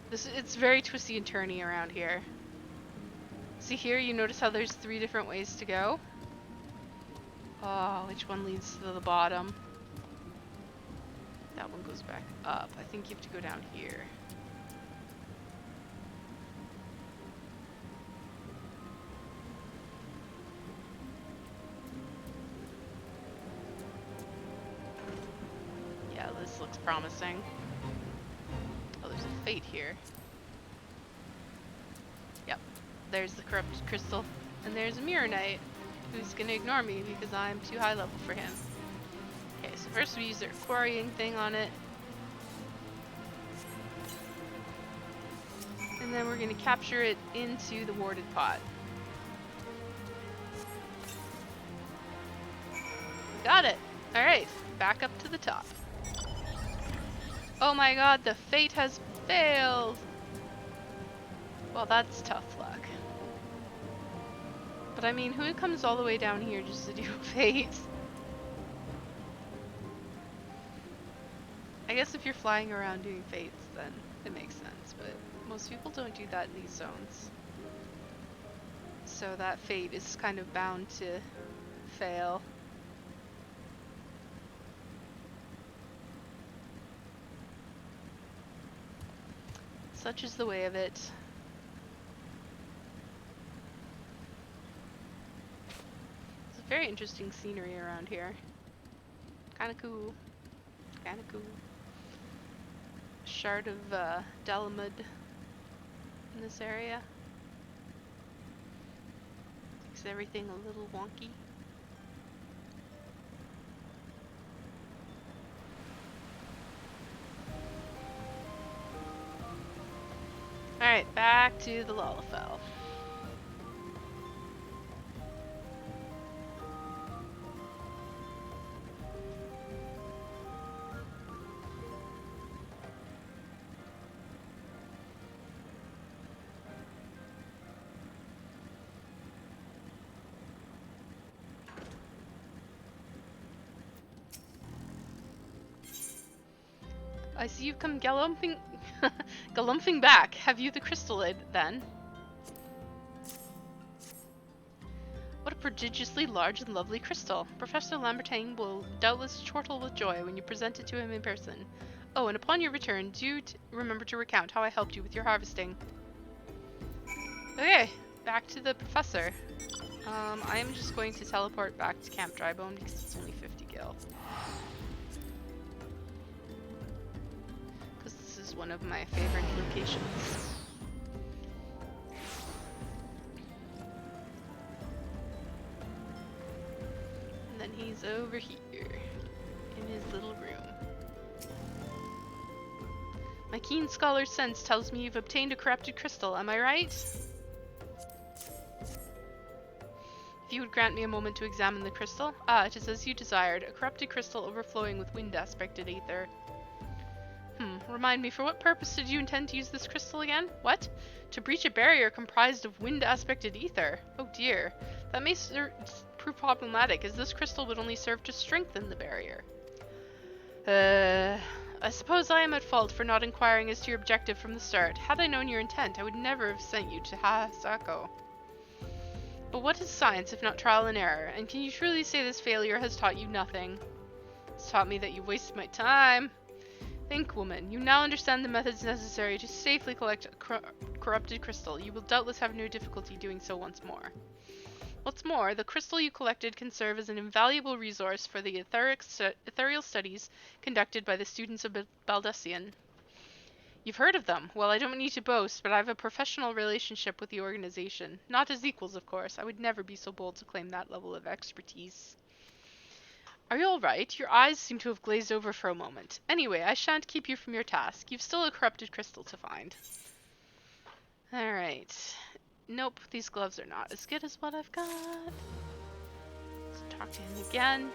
[SPEAKER 1] It's very twisty and turny around here. See here, you notice how there's 3 different ways to go? Oh, which one leads to the bottom? That one goes back up. I think you have to go down here. Yeah, this looks promising. Oh, there's a fate here. Yep, there's the corrupted crystal. And there's a Mirror Knight, who's gonna ignore me because I'm too high level for him. Okay, so first we use their quarrying thing on it. And then we're gonna capture it into the warded pot. Got it! Alright, back up to the top. Oh my god, the fate has failed! Well, that's tough luck. But I mean, who comes all the way down here just to do a fate? I guess if you're flying around doing fates, then it makes sense, but most people don't do that in these zones. So that fate is kind of bound to fail. Such is the way of it. It's a very interesting scenery around here. Kinda cool. Kinda cool. Shard of Dalamud in this area. Makes everything a little wonky. Alright, back to the Lalafell. I see you've come galumphing back. Have you the crystallid, then? What a prodigiously large and lovely crystal. Professor Lambertine will doubtless chortle with joy when you present it to him in person. Oh, and upon your return, do remember to recount how I helped you with your harvesting. Okay, back to the professor. I am just going to teleport back to Camp Drybone because it's only 50 gil. One of my favorite locations. And then he's over here in his little room. My keen scholar's sense tells me you've obtained a corrupted crystal, am I right? If you would grant me a moment to examine the crystal. Ah, it is as you desired, a corrupted crystal overflowing with wind-aspected aether. Remind me, for what purpose did you intend to use this crystal again? What? To breach a barrier comprised of wind-aspected ether. Oh dear. That may prove problematic, as this crystal would only serve to strengthen the barrier. I suppose I am at fault for not inquiring as to your objective from the start. Had I known your intent, I would never have sent you to Hasako. But what is science if not trial and error? And can you truly say this failure has taught you nothing? It's taught me that you wasted my time. Think, woman. You now understand the methods necessary to safely collect a corrupted crystal. You will doubtless have no difficulty doing so once more. What's more, the crystal you collected can serve as an invaluable resource for the ethereal studies conducted by the students of Baldesion. You've heard of them. Well, I don't need to boast, but I have a professional relationship with the organization. Not as equals, of course. I would never be so bold to claim that level of expertise. Are you all right? Your eyes seem to have glazed over for a moment. Anyway, I shan't keep you from your task. You've still a corrupted crystal to find. Alright. Nope, these gloves are not as good as what I've got. Let's talk to him again.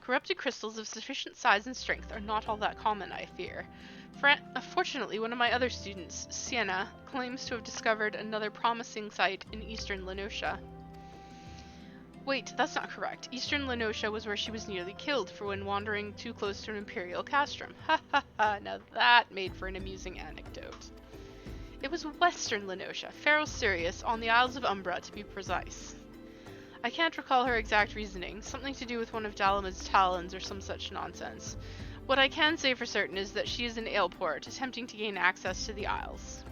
[SPEAKER 1] Corrupted crystals of sufficient size and strength are not all that common, I fear. Fortunately, one of my other students, Sienna, claims to have discovered another promising site in eastern Lenosha. Wait, that's not correct. Eastern Lenosha was where she was nearly killed for when wandering too close to an imperial castrum. Ha ha ha, now that made for an amusing anecdote. It was western Lenosha, Feral Sirius, on the Isles of Umbra to be precise. I can't recall her exact reasoning, something to do with one of Dalamad's talons or some such nonsense. What I can say for certain is that she is in Aleport, attempting to gain access to the Isles.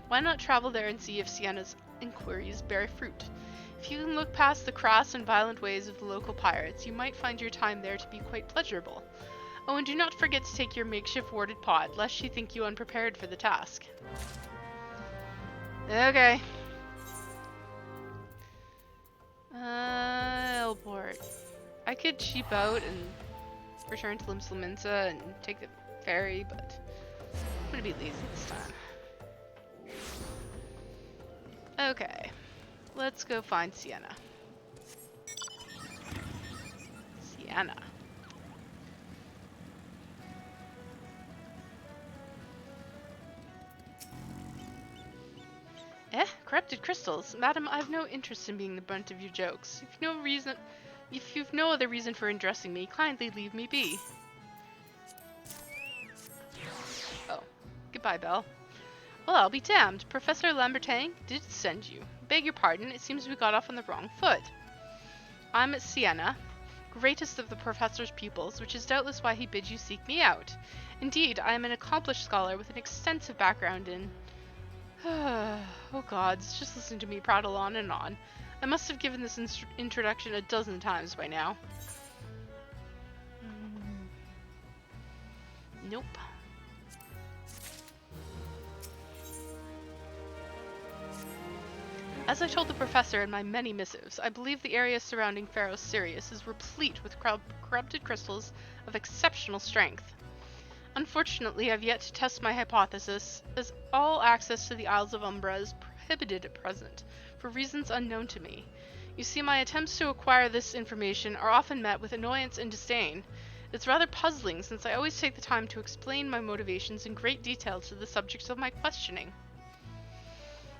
[SPEAKER 1] Why not travel there and see if Sienna's inquiries bear fruit? If you can look past the crass and violent ways of the local pirates, you might find your time there to be quite pleasurable. Oh, and do not forget to take your makeshift warded pod, lest she think you unprepared for the task. Okay. Aleport. I could cheap out and return to Limslaminsa and take the ferry, but I'm gonna be lazy this time. Okay. Let's go find Sienna. Sienna. Corrupted crystals? Madam, I've no interest in being the brunt of your jokes. If you've no other reason for addressing me, kindly leave me be. Oh. Goodbye, Belle. Well, I'll be damned. Professor Lambertang did send you. Beg your pardon, it seems we got off on the wrong foot. I'm Sienna, greatest of the professor's pupils, which is doubtless why he bid you seek me out. Indeed, I am an accomplished scholar with an extensive background in... oh gods, just listen to me prattle on and on. I must have given this introduction a dozen times by now. Nope. As I told the professor in my many missives, I believe the area surrounding Feral Sirius is replete with corrupted crystals of exceptional strength. Unfortunately, I've yet to test my hypothesis, as all access to the Isles of Umbra is prohibited at present, for reasons unknown to me. You see, my attempts to acquire this information are often met with annoyance and disdain. It's rather puzzling, since I always take the time to explain my motivations in great detail to the subjects of my questioning.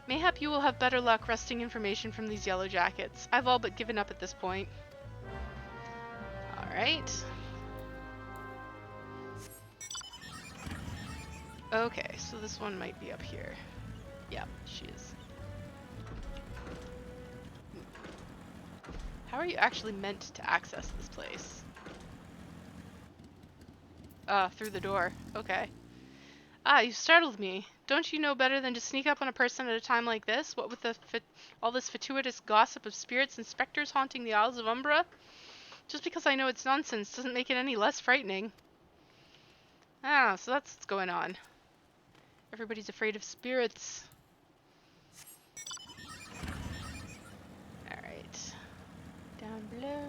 [SPEAKER 1] Mayhap you will have better luck wresting information from these yellow jackets. I've all but given up at this point. Alright. Okay, so this one might be up here. Yep, she is. How are you actually meant to access this place? Through the door. Okay. Ah, you startled me. Don't you know better than to sneak up on a person at a time like this? What with all this fatuous gossip of spirits and specters haunting the Isles of Umbra? Just because I know it's nonsense doesn't make it any less frightening. Ah, so that's what's going on. Everybody's afraid of spirits. Alright. Down below.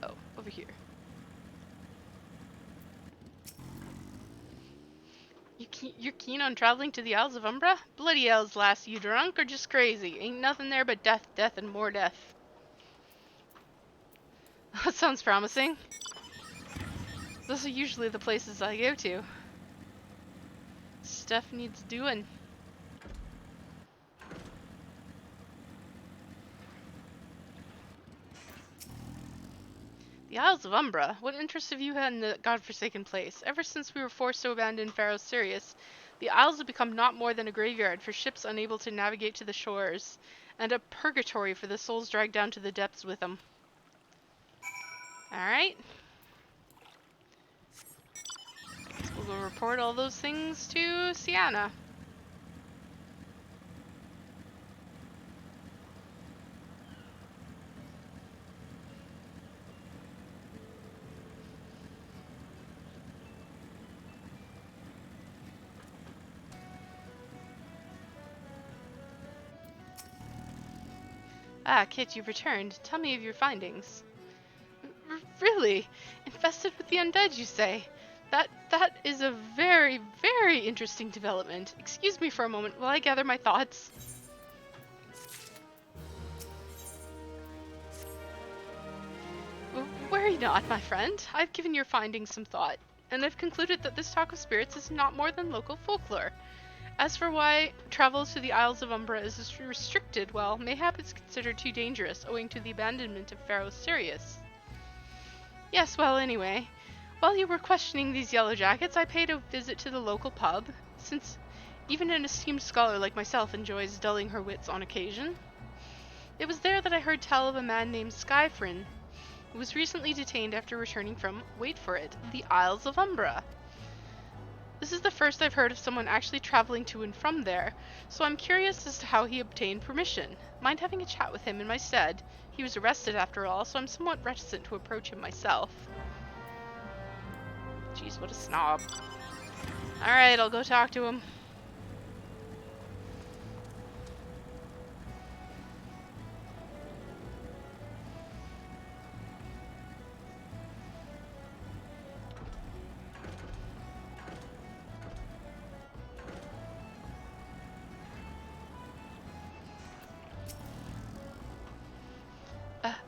[SPEAKER 1] Oh, over here. You're keen on traveling to the Isles of Umbra? Bloody hells, lass, you drunk or just crazy? Ain't nothing there but death, death, and more death. That sounds promising. Those are usually the places I go to. Stuff needs doing. The Isles of Umbra? What interest have you had in the godforsaken place? Ever since we were forced to abandon Feral Sirius, the Isles have become not more than a graveyard for ships unable to navigate to the shores, and a purgatory for the souls dragged down to the depths with them. Alright. I guess we'll go report all those things to Sienna. Ah, Kit, you've returned. Tell me of your findings. Really? Infested with the undead, you say? That is a very, very interesting development. Excuse me for a moment while I gather my thoughts. Worry not, my friend. I've given your findings some thought, and I've concluded that this talk of spirits is not more than local folklore. As for why travel to the Isles of Umbra is restricted, well, mayhap it's considered too dangerous owing to the abandonment of Pharaoh Sirius. Yes, well, anyway, while you were questioning these yellow jackets, I paid a visit to the local pub, since even an esteemed scholar like myself enjoys dulling her wits on occasion. It was there that I heard tell of a man named Skyfrin, who was recently detained after returning from, wait for it, the Isles of Umbra. This is the first I've heard of someone actually traveling to and from there, so I'm curious as to how he obtained permission. Mind having a chat with him in my stead? He was arrested after all, so I'm somewhat reticent to approach him myself. Jeez, what a snob. Alright, I'll go talk to him.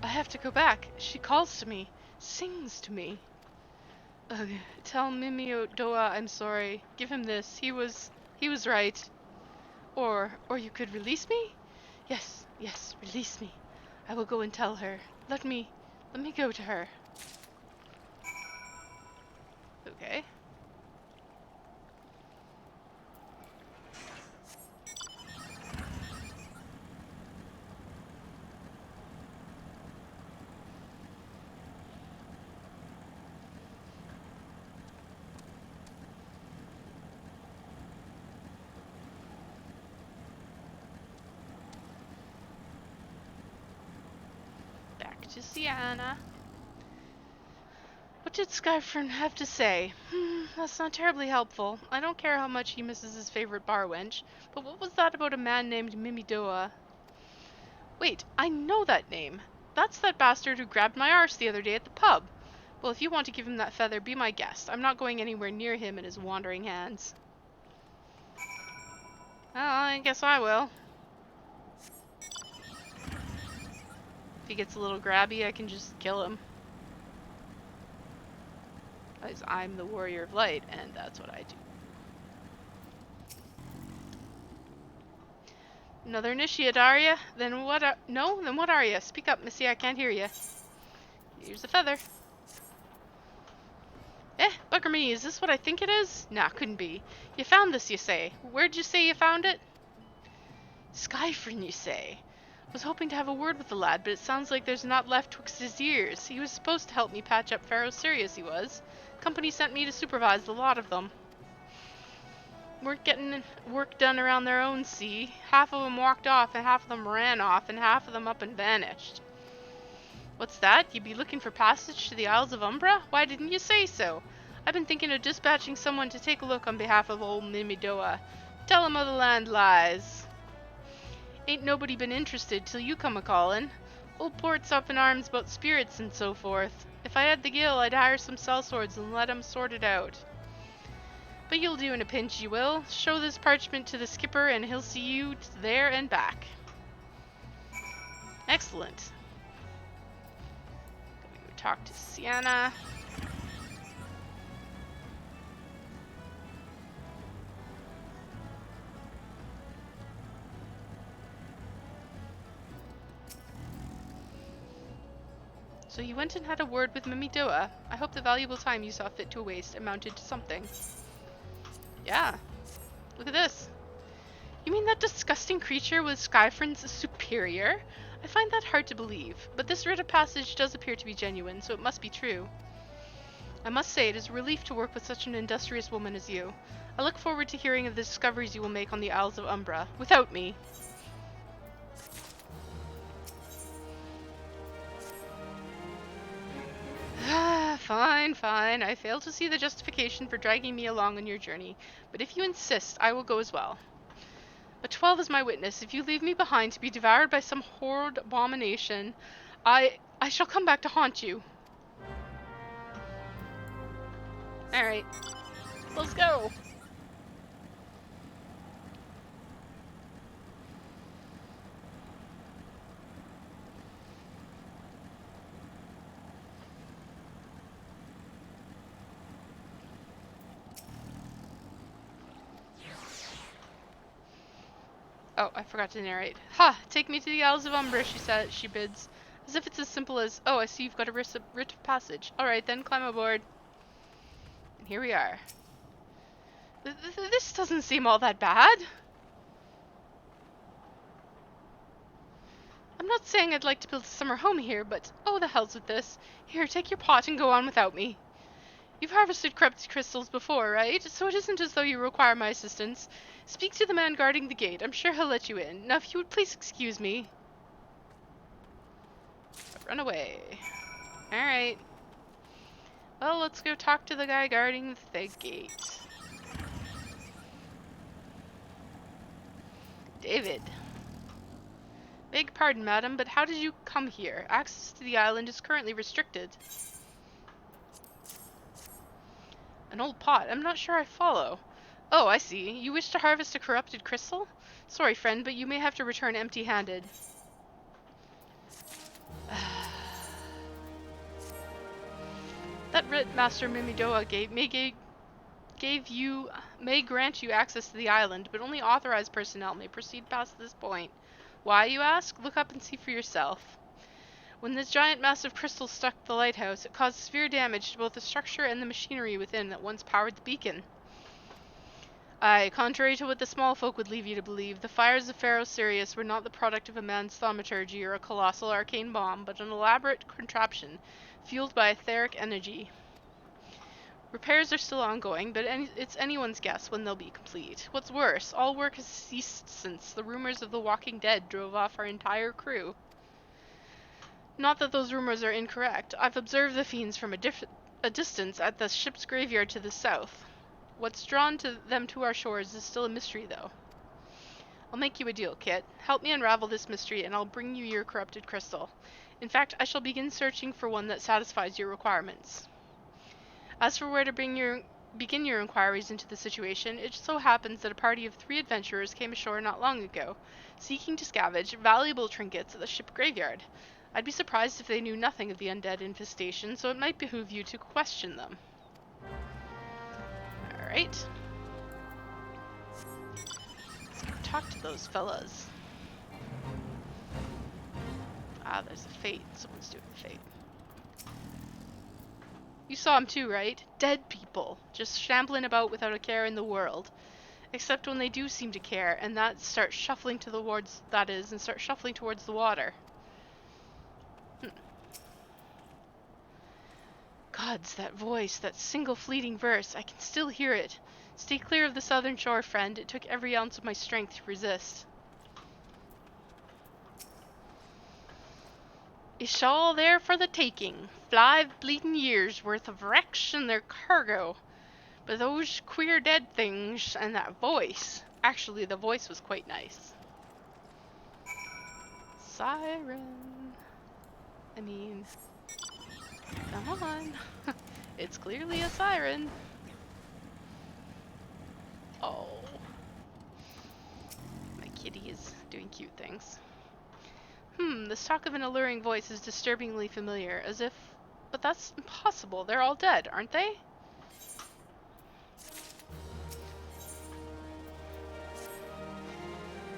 [SPEAKER 1] I have to go back. She calls to me, sings to me. Tell Mimiodoa I'm sorry. Give him this. He was right. Or you could release me? Yes, release me. I will go and tell her. Let me go to her. Okay. To Sienna. What did Skyfern have to say? That's not terribly helpful. I don't care how much he misses his favorite bar wench, but what was that about a man named Mimidoa? Wait, I know that name. That's that bastard who grabbed my arse the other day at the pub. Well, if you want to give him that feather, be my guest. I'm not going anywhere near him and his wandering hands. Well, I guess I will. If he gets a little grabby, I can just kill him. Because I'm the warrior of light, and that's what I do. Another initiate, are ya? Then what are... No? Then what are ya? Speak up, missy, I can't hear ya. Here's a feather. Bugger me, is this what I think it is? Nah, couldn't be. You found this, you say. Where'd you say you found it? Skyfrin, you say. Was hoping to have a word with the lad, but it sounds like there's not left twixt his ears. He was supposed to help me patch up Pharaoh Sirius, he was. Company sent me to supervise the lot of them. We're getting work done around their own sea. Half of them walked off, and half of them ran off, and half of them up and vanished. What's that? You be looking for passage to the Isles of Umbra? Why didn't you say so? I've been thinking of dispatching someone to take a look on behalf of old Mimidoa. Tell him how the land lies. Ain't nobody been interested till you come a-callin'. Old Port's up in arms about spirits and so forth. If I had the gill, I'd hire some sellswords and let 'em sort it out. But you'll do in a pinch, you will. Show this parchment to the skipper and he'll see you there and back. Excellent. Gonna go talk to Sienna. So you went and had a word with Mimidoa. I hope the valuable time you saw fit to waste amounted to something. Yeah. Look at this. You mean that disgusting creature was Skyfrin's superior? I find that hard to believe, but this writ of passage does appear to be genuine, so it must be true. I must say it is a relief to work with such an industrious woman as you. I look forward to hearing of the discoveries you will make on the Isles of Umbra, without me. Fine. I fail to see the justification for dragging me along on your journey, but if you insist, I will go as well. A 12 is my witness. If you leave me behind to be devoured by some horrid abomination, I shall come back to haunt you. Alright, let's go. Oh, I forgot to narrate. Ha! Take me to the Isles of Umbra, she bids. As if it's as simple as, oh, I see you've got a writ of passage. Alright then, climb aboard. And here we are. This doesn't seem all that bad. I'm not saying I'd like to build a summer home here, but oh, the hell's with this. Here, take your pot and go on without me. You've harvested corrupted crystals before, right? So it isn't as though you require my assistance. Speak to the man guarding the gate. I'm sure he'll let you in. Now, if you would please excuse me. Run away. Alright. Well, let's go talk to the guy guarding the gate. David. Beg pardon, madam, but how did you come here? Access to the island is currently restricted. An old pot. I'm not sure I follow. Oh, I see. You wish to harvest a corrupted crystal? Sorry, friend, but you may have to return empty-handed. That writ Master Mimidoa may grant you access to the island, but only authorized personnel may proceed past this point. Why, you ask? Look up and see for yourself. When this giant mass of crystal struck the lighthouse, it caused severe damage to both the structure and the machinery within that once powered the beacon. Aye, contrary to what the small folk would leave you to believe, the fires of Pharaoh Sirius were not the product of a man's thaumaturgy or a colossal arcane bomb, but an elaborate contraption fueled by etheric energy. Repairs are still ongoing, but it's anyone's guess when they'll be complete. What's worse, all work has ceased since the rumors of the Walking Dead drove off our entire crew. Not that those rumors are incorrect. I've observed the fiends from a distance at the ship's graveyard to the south. What's drawn them to our shores is still a mystery, though. I'll make you a deal, Kit. Help me unravel this mystery, and I'll bring you your corrupted crystal. In fact, I shall begin searching for one that satisfies your requirements. As for where to begin your inquiries into the situation, it so happens that a party of 3 adventurers came ashore not long ago, seeking to scavenge valuable trinkets at the ship graveyard. I'd be surprised if they knew nothing of the undead infestation, so it might behoove you to question them. Alright. Let's go talk to those fellas. Ah, there's a fate. Someone's doing a fate. You saw them too, right? Dead people. Just shambling about without a care in the world. Except when they do seem to care, and start shuffling towards the water. Gods, that voice, that single fleeting verse, I can still hear it. Stay clear of the southern shore, friend. It took every ounce of my strength to resist. It's all there for the taking. 5 bleeding years worth of wrecks and their cargo. But those queer dead things and that voice. Actually, the voice was quite nice. Siren. I mean, come on. It's clearly a siren. Oh. My kitty is doing cute things. This talk of an alluring voice is disturbingly familiar, as if... But that's impossible. They're all dead, aren't they?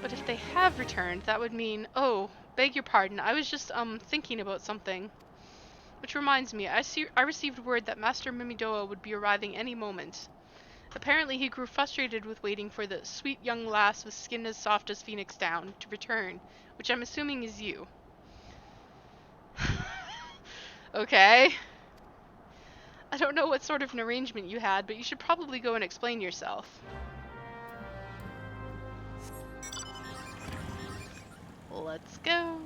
[SPEAKER 1] But if they have returned, that would mean... Oh, beg your pardon. I was just, thinking about something. Which reminds me, I received word that Master Mimidoa would be arriving any moment. Apparently he grew frustrated with waiting for the sweet young lass with skin as soft as phoenix down to return, which I'm assuming is you. Okay. I don't know what sort of an arrangement you had, but you should probably go and explain yourself. Let's go.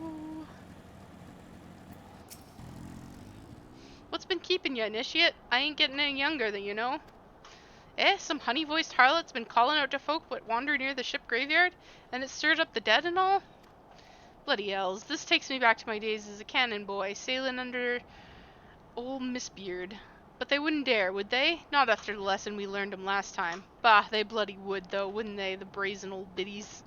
[SPEAKER 1] What's been keeping you, initiate? I ain't getting any younger than you know. Eh, some honey-voiced harlot's been calling out to folk what wander near the ship graveyard, and it stirred up the dead and all? Bloody ells, this takes me back to my days as a cannon boy, sailing under old Miss Beard. But they wouldn't dare, would they? Not after the lesson we learned 'em last time. Bah, they bloody would, though, wouldn't they, the brazen old biddies?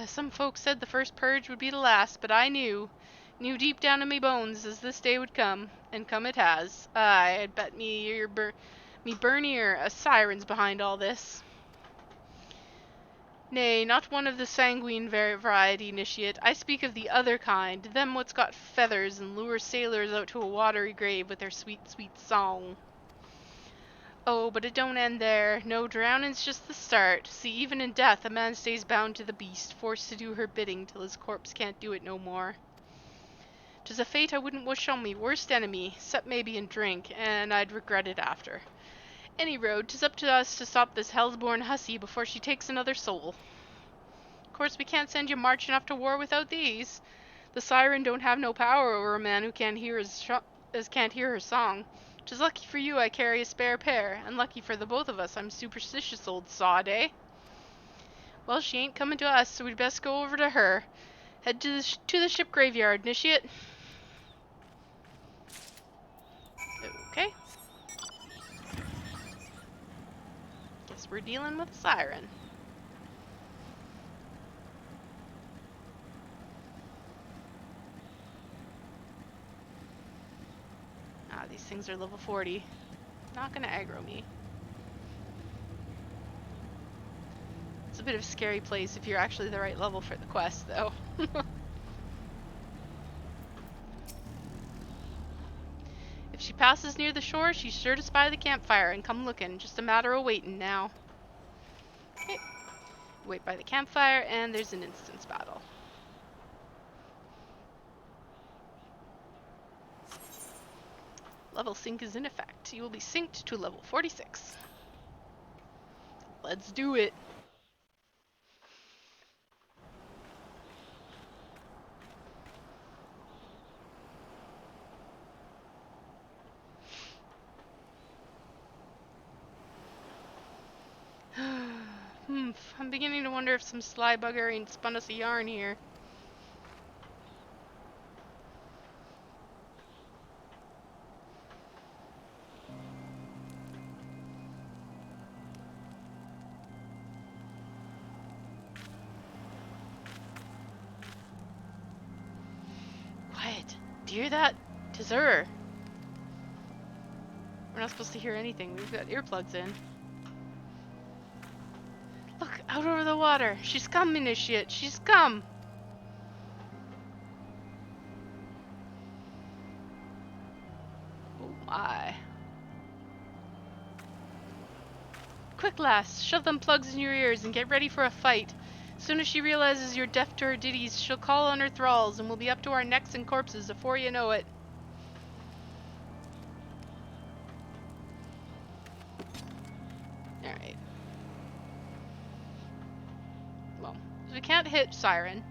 [SPEAKER 1] Some folks said the first purge would be the last, but I knew deep down in me bones as this day would come, and come it has. Aye, I'd bet me burn ear a siren's behind all this. Nay, not one of the sanguine variety, initiate. I speak of the other kind, them what's got feathers and lure sailors out to a watery grave with their sweet, sweet song. Oh, but it don't end there. No, drowning's just the start. See, even in death, a man stays bound to the beast, forced to do her bidding till his corpse can't do it no more. 'Tis a fate I wouldn't wish on me worst enemy, 'cept maybe in drink, and I'd regret it after. Any road, 'tis up to us to stop this hell's-born hussy before she takes another soul. Of course, we can't send you marching off to war without these. The siren don't have no power over a man who can't hear her song. 'Tis lucky for you I carry a spare pair, and lucky for the both of us I'm superstitious old sod, eh? Well, she ain't coming to us, so we'd best go over to her. Head to the ship graveyard, initiate. Okay. Guess we're dealing with a siren. Ah, these things are level 40. Not gonna aggro me. It's a bit of a scary place if you're actually the right level for the quest, though. If she passes near the shore, she's sure to spy the campfire and come looking. Just a matter of waiting now. Okay. Wait by the campfire, and there's an instance battle. Level sync is in effect. You will be synced to level 46. Let's do it. I'm beginning to wonder if some sly bugger ain't spun us a yarn here. Quiet. Do you hear that? 'Tis her. We're not supposed to hear anything. We've got earplugs in. Look, out over the water. She's come, initiate. She's come. Oh my. Quick, lass. Shove them plugs in your ears and get ready for a fight. Soon as she realizes you're deaf to her ditties, she'll call on her thralls and we'll be up to our necks in corpses before you know it. Alright. Well, we can't hit Siren.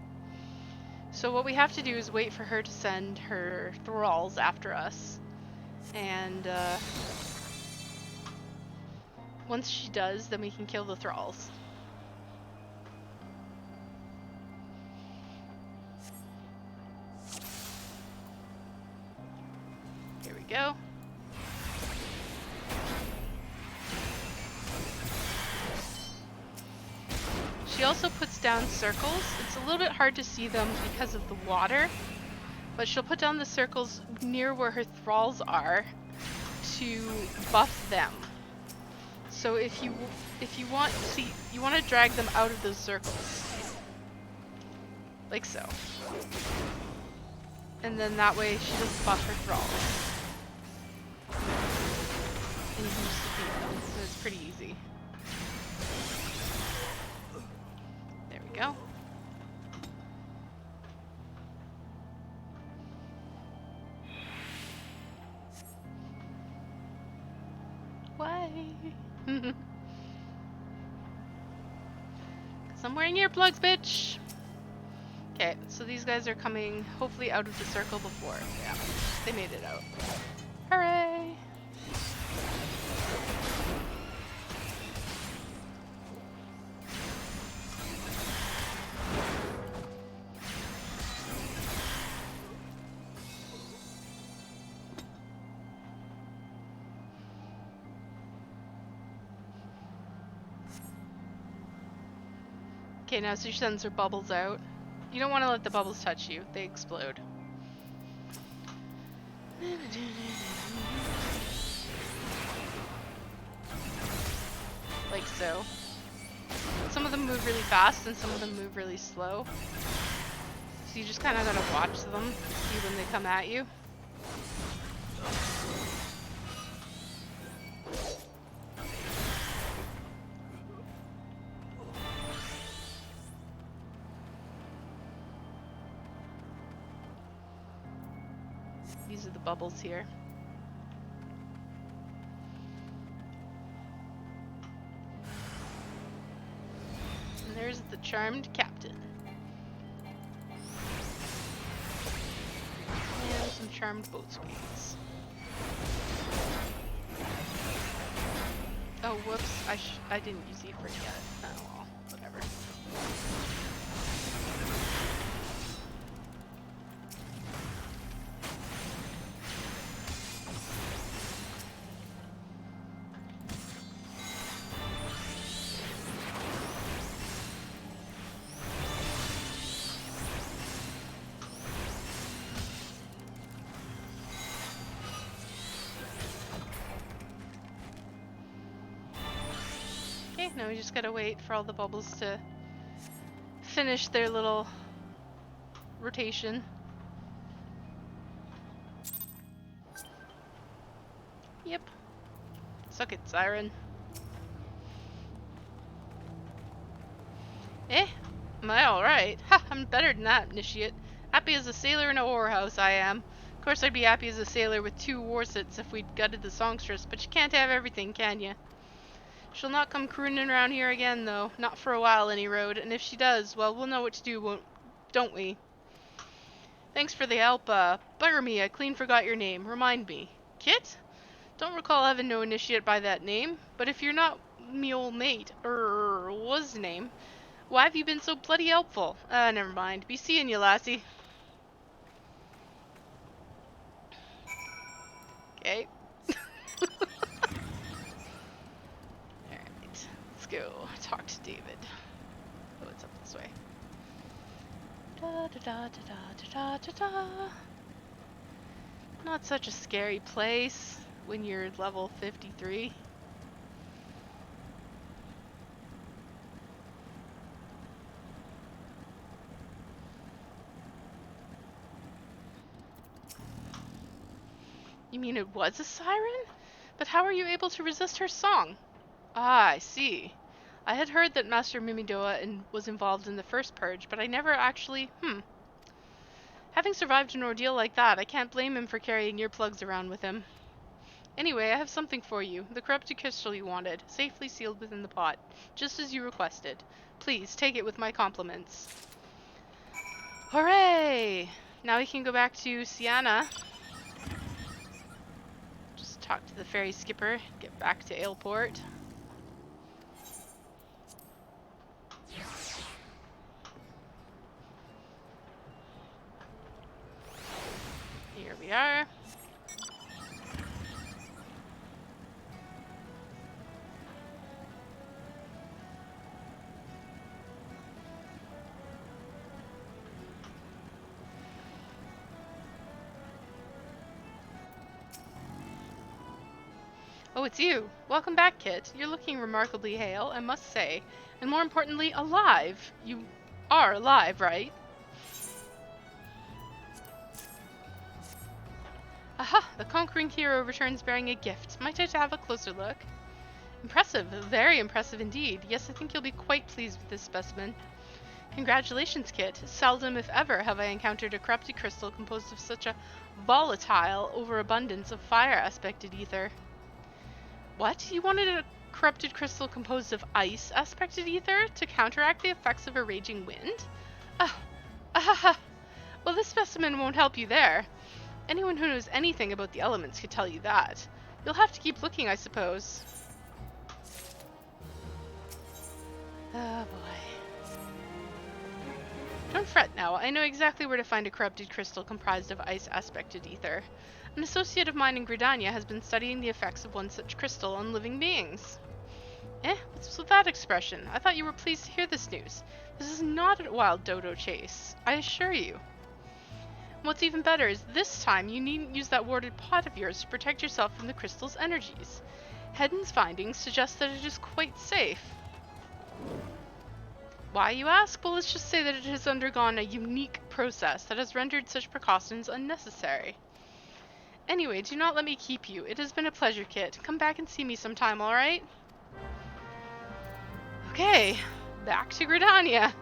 [SPEAKER 1] So what we have to do is wait for her to send her thralls after us. And, once she does, then we can kill the thralls. Here we go. She also puts down circles. It's a little bit hard to see them because of the water, but she'll put down the circles near where her thralls are to buff them. So if you want, see, you want to drag them out of those circles, like so, and then that way she doesn't buff her thralls. And you can just defeat them, so it's pretty easy. There we go. Why? Cause I'm wearing earplugs, bitch! Okay, so these guys are coming hopefully out of the circle before. Yeah, they made it out. Hooray! Okay, now she sends her bubbles out. You don't want to let the bubbles touch you. They explode. Like so. Some of them move really fast and some of them move really slow. So you just kind of gotta watch them, see when they come at you. These are the bubbles here. And there's the charmed captain. And some charmed boatswains. Oh, whoops. I didn't use Zephyr yet. Oh well, whatever. Okay, now we just gotta wait for all the bubbles to finish their little rotation. Yep. Suck it, Siren. Eh? Am I alright? Ha! I'm better than that, Initiate. Happy as a sailor in a whorehouse, I am. Of course I'd be happy as a sailor with 2 warsits if we'd gutted the songstress, but you can't have everything, can you? She'll not come crooning around here again, though. Not for a while, any road. And if she does, well, we'll know what to do, don't we? Thanks for the help. Bugger me, I clean forgot your name. Remind me. Kit? Don't recall having no initiate by that name. But if you're not me old mate, was the name, why have you been so bloody helpful? Never mind. Be seeing you, lassie. Okay. Let's go talk to David. Oh, it's up this way. Da da da da da da da da. Not such a scary place when you're level 53. You mean it was a siren? But how are you able to resist her song? Ah, I see. I had heard that Master Mimidoa was involved in the first purge, but I never actually, Having survived an ordeal like that, I can't blame him for carrying earplugs around with him. Anyway, I have something for you. The corrupted crystal you wanted, safely sealed within the pot, just as you requested. Please, take it with my compliments. Hooray! Now we can go back to Sienna. Just talk to the ferry skipper, get back to Aleport. Here we are. Oh, it's you. Welcome back, Kit. You're looking remarkably hale, I must say. And more importantly, alive. You are alive, right? Aha! The conquering hero returns bearing a gift. Might I have a closer look? Impressive. Very impressive indeed. Yes, I think you'll be quite pleased with this specimen. Congratulations, Kit. Seldom, if ever, have I encountered a corrupted crystal composed of such a volatile overabundance of fire-aspected ether. What? You wanted a corrupted crystal composed of ice-aspected ether to counteract the effects of a raging wind? Well, this specimen won't help you there. Anyone who knows anything about the elements could tell you that. You'll have to keep looking, I suppose. Oh boy. Don't fret now. I know exactly where to find a corrupted crystal comprised of ice-aspected ether. An associate of mine in Gridania has been studying the effects of one such crystal on living beings. What's with that expression? I thought you were pleased to hear this news. This is not a wild dodo chase, I assure you. What's even better is this time you needn't use that warded pot of yours to protect yourself from the crystal's energies. Hedden's findings suggest that it is quite safe. Why, you ask? Well, let's just say that it has undergone a unique process that has rendered such precautions unnecessary. Anyway, do not let me keep you. It has been a pleasure, Kit. Come back and see me sometime, alright? Okay, back to Gridania.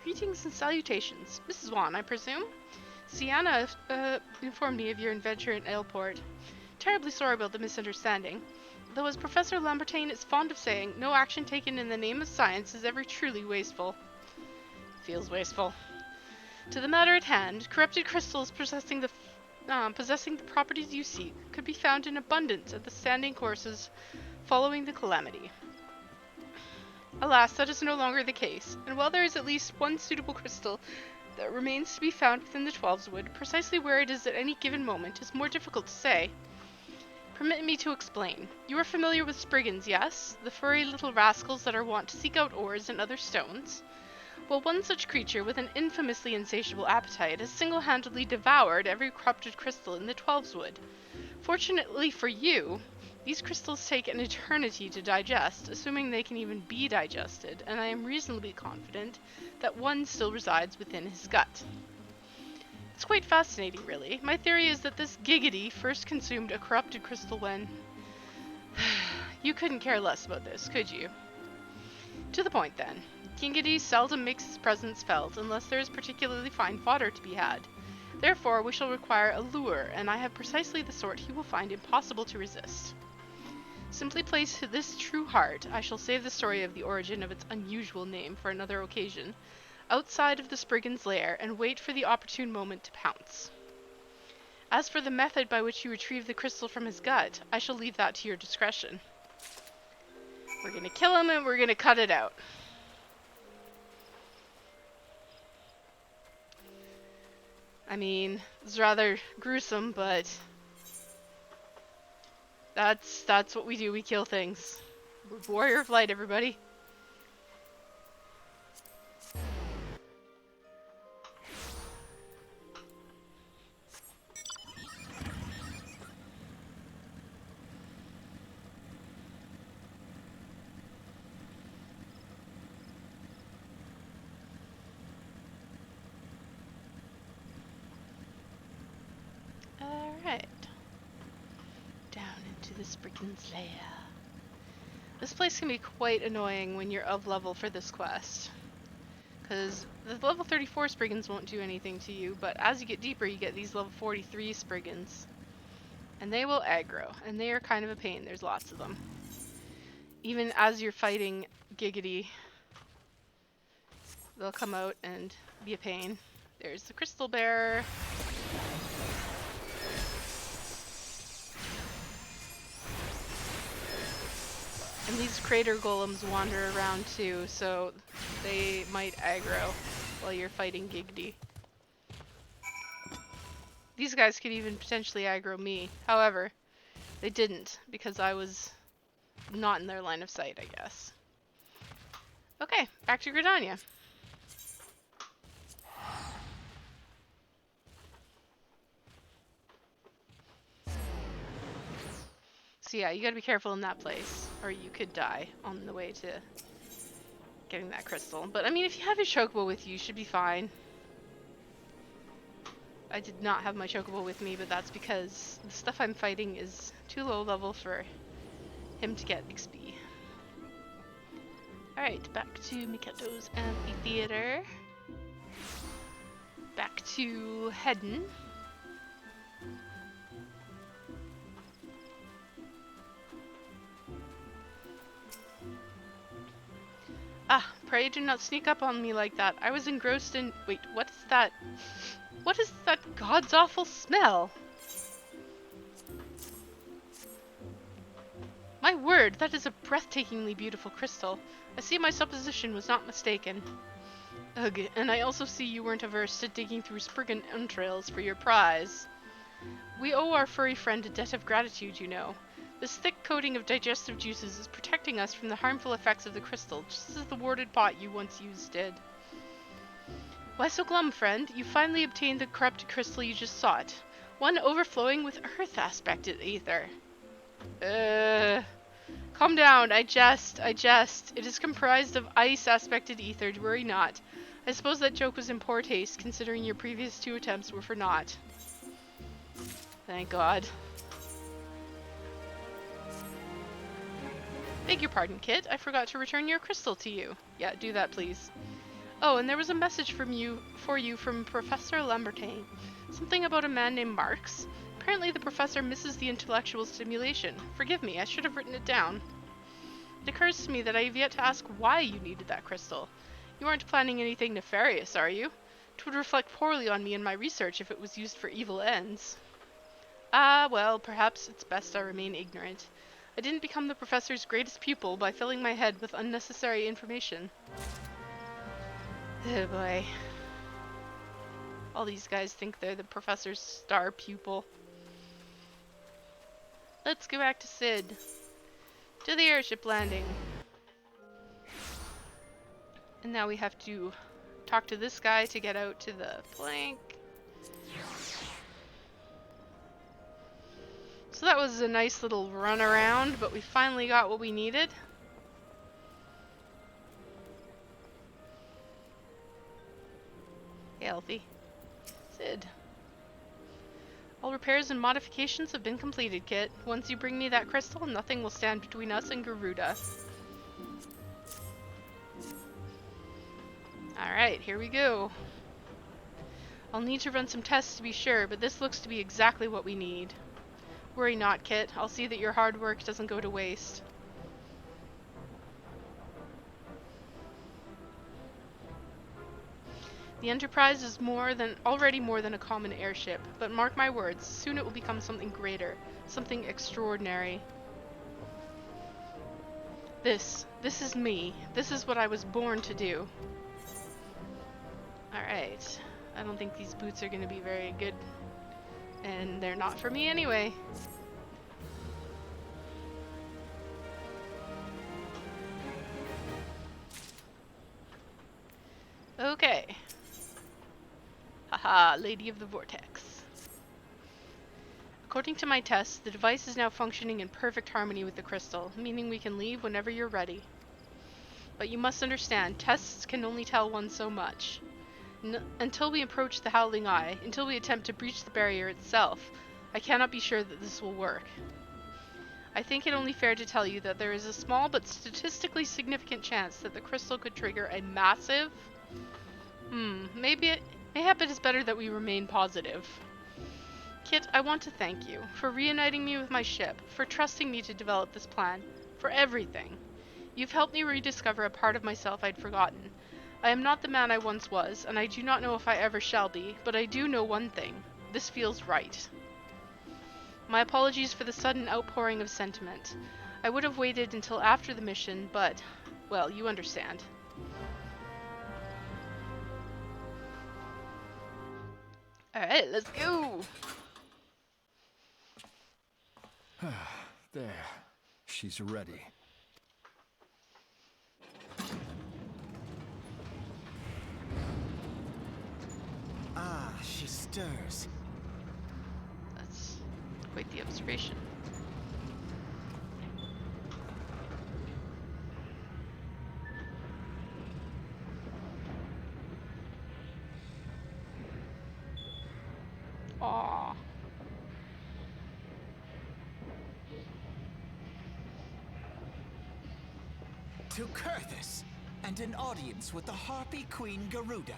[SPEAKER 1] Greetings and salutations. Mrs. Wan, I presume? Sienna informed me of your adventure in Ailport. Terribly sorry about the misunderstanding. Though as Professor Lambertain is fond of saying, no action taken in the name of science is ever truly wasteful. Feels wasteful. To the matter at hand, corrupted crystals possessing the properties you seek could be found in abundance at the standing courses following the calamity. Alas, that is no longer the case, and while there is at least one suitable crystal that remains to be found within the Twelveswood, precisely where it is at any given moment is more difficult to say. Permit me to explain. You are familiar with Spriggans, yes? The furry little rascals that are wont to seek out ores and other stones? Well, one such creature with an infamously insatiable appetite has single-handedly devoured every corrupted crystal in the Twelveswood. Fortunately for you, these crystals take an eternity to digest, assuming they can even be digested, and I am reasonably confident that one still resides within his gut. It's quite fascinating, really. My theory is that this Giggity first consumed a corrupted crystal when... You couldn't care less about this, could you? To the point, then. Giggity seldom makes his presence felt unless there is particularly fine fodder to be had. Therefore, we shall require a lure, and I have precisely the sort he will find impossible to resist. Simply place this true heart, I shall save the story of the origin of its unusual name for another occasion, outside of the Spriggan's lair, and wait for the opportune moment to pounce. As for the method by which you retrieve the crystal from his gut, I shall leave that to your discretion. We're gonna kill him and we're gonna cut it out. I mean, it's rather gruesome, but that's what we do. We kill things. We're Warrior of Light, everybody. Alright. Down into the Spriggan's lair. This place can be quite annoying when you're of level for this quest. Because the level 34 Spriggans won't do anything to you, but as you get deeper you get these level 43 Spriggans. And they will aggro, and they are kind of a pain. There's lots of them. Even as you're fighting Giggity, they'll come out and be a pain. There's the Crystal Bearer. And these crater golems wander around too, so they might aggro while you're fighting Giggity. These guys could even potentially aggro me. However, they didn't, because I was not in their line of sight, I guess. Okay, back to Gridania. So yeah, you gotta be careful in that place, or you could die on the way to getting that crystal. But I mean, if you have your chocobo with you, you should be fine. I did not have my chocobo with me, but that's because the stuff I'm fighting is too low level for him to get XP. Alright, back to Miketo's amphitheater. Back to Hedden. pray do not sneak up on me like that. I was engrossed in... Wait, what is that? What is that god's awful smell? My word, that is a breathtakingly beautiful crystal. I see my supposition was not mistaken. Ugh, and I also see you weren't averse to digging through Spriggan entrails for your prize. We owe our furry friend a debt of gratitude, you know. This thick coating of digestive juices is protecting us from the harmful effects of the crystal, just as the warded pot you once used did. Why so glum, friend? You finally obtained the corrupted crystal you just sought. One overflowing with earth aspected ether. Calm down, I jest. It is comprised of ice aspected ether, worry not. I suppose that joke was in poor taste, considering your previous 2 attempts were for naught. Thank God. Beg your pardon, Kit. I forgot to return your crystal to you. Yeah, do that, please. Oh, and there was a message for you from Professor Lambertain. Something about a man named Marks. Apparently the professor misses the intellectual stimulation. Forgive me, I should have written it down. It occurs to me that I have yet to ask why you needed that crystal. You aren't planning anything nefarious, are you? It would reflect poorly on me in my research if it was used for evil ends. Ah, well, perhaps it's best I remain ignorant. I didn't become the professor's greatest pupil by filling my head with unnecessary information. Oh boy. All these guys think they're the professor's star pupil. Let's go back to Sid. To the airship landing. And now we have to talk to this guy to get out to the plank. So that was a nice little run around, but we finally got what we needed. Hey, Alfie. Sid. All repairs and modifications have been completed, Kit. Once you bring me that crystal, nothing will stand between us and Garuda. Alright, here we go. I'll need to run some tests to be sure, but this looks to be exactly what we need. Worry not, Kit. I'll see that your hard work doesn't go to waste. The Enterprise is already more than a common airship, but mark my words, soon it will become something greater, something extraordinary. This is me. This is what I was born to do. Alright. I don't think these boots are going to be very good. And they're not for me anyway. Okay. Haha, Lady of the Vortex. According to my tests, the device is now functioning in perfect harmony with the crystal, meaning we can leave whenever you're ready. But you must understand, tests can only tell one so much. Until we approach the Howling Eye, until we attempt to breach the barrier itself, I cannot be sure that this will work. I think it only fair to tell you that there is a small but statistically significant chance that the crystal could trigger a massive... Mayhap it is better that we remain positive. Kit, I want to thank you for reuniting me with my ship, for trusting me to develop this plan, for everything. You've helped me rediscover a part of myself I'd forgotten. I am not the man I once was, and I do not know if I ever shall be, but I do know one thing. This feels right. My apologies for the sudden outpouring of sentiment. I would have waited until after the mission, but, well, you understand. Alright, let's go!
[SPEAKER 2] There. She's ready.
[SPEAKER 3] Ah, she stirs.
[SPEAKER 1] That's quite the observation. Aww.
[SPEAKER 3] To Kurthus, and an audience with the Harpy Queen Garuda.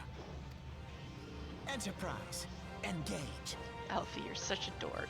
[SPEAKER 3] Enterprise, engage.
[SPEAKER 1] Alfie, you're such a dork.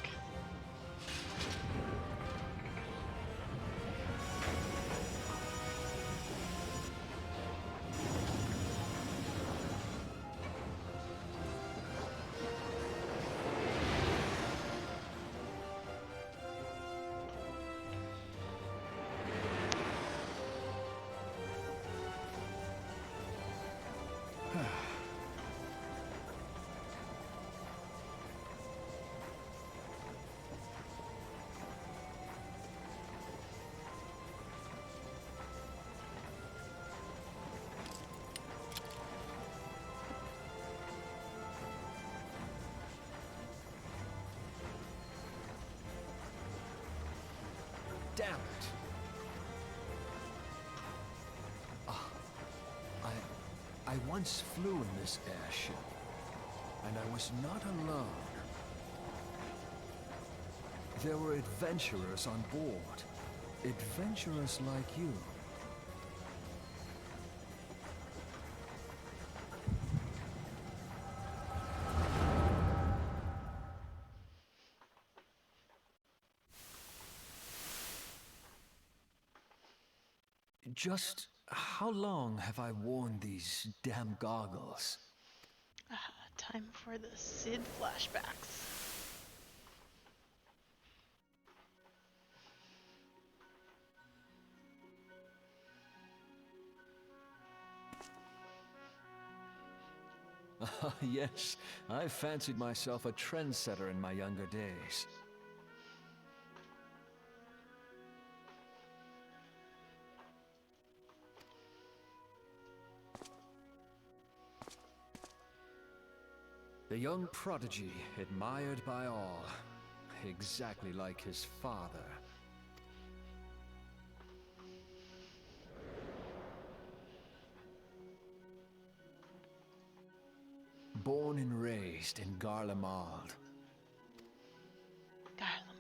[SPEAKER 2] Damn it! I once flew in this airship, and I was not alone. There were adventurers on board. Adventurers like you. Just how long have I worn these damn goggles?
[SPEAKER 1] Time for the Sid flashbacks.
[SPEAKER 2] Yes, I fancied myself a trendsetter in my younger days. The young prodigy, admired by all, exactly like his father. Born and raised in Garlemald.
[SPEAKER 1] Garlemald.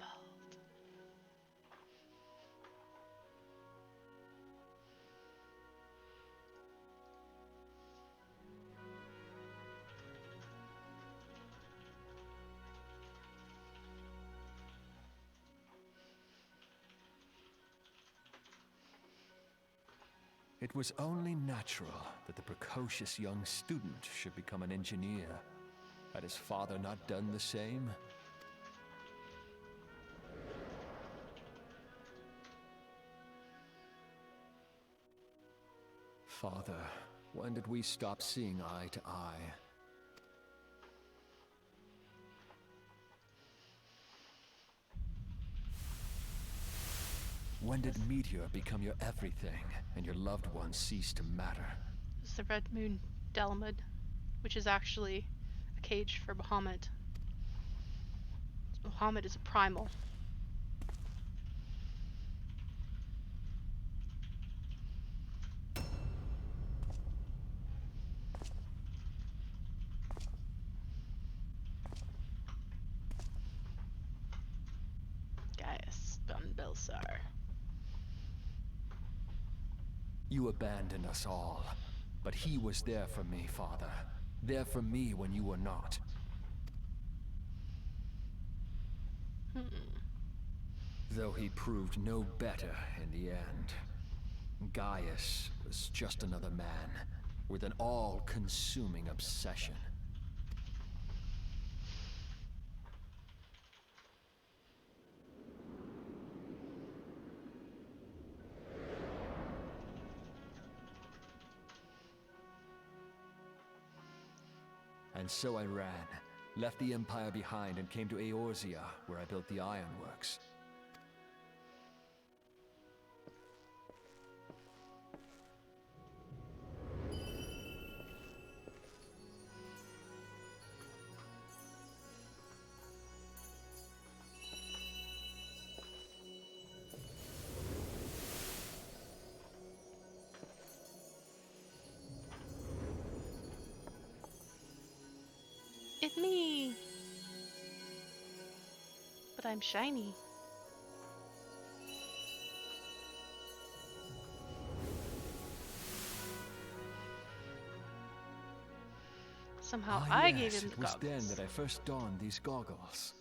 [SPEAKER 2] It was only natural that the precocious young student should become an engineer. Had his father not done the same? Father, when did we stop seeing eye to eye? When did Meteor become your everything, and your loved ones cease to matter?
[SPEAKER 1] It's the Red Moon Dalamud, which is actually a cage for Bahamut. Bahamut is a primal. Gaius von Belsar.
[SPEAKER 2] You abandoned us all, but he was there for me, Father. There for me when you were not. Though he proved no better in the end. Gaius was just another man, with an all-consuming obsession. And so I ran, left the Empire behind and came to Eorzea, where I built the ironworks.
[SPEAKER 1] It's me! But I'm shiny. Somehow I gave him the
[SPEAKER 2] It was
[SPEAKER 1] goggles.
[SPEAKER 2] then that I first donned these goggles.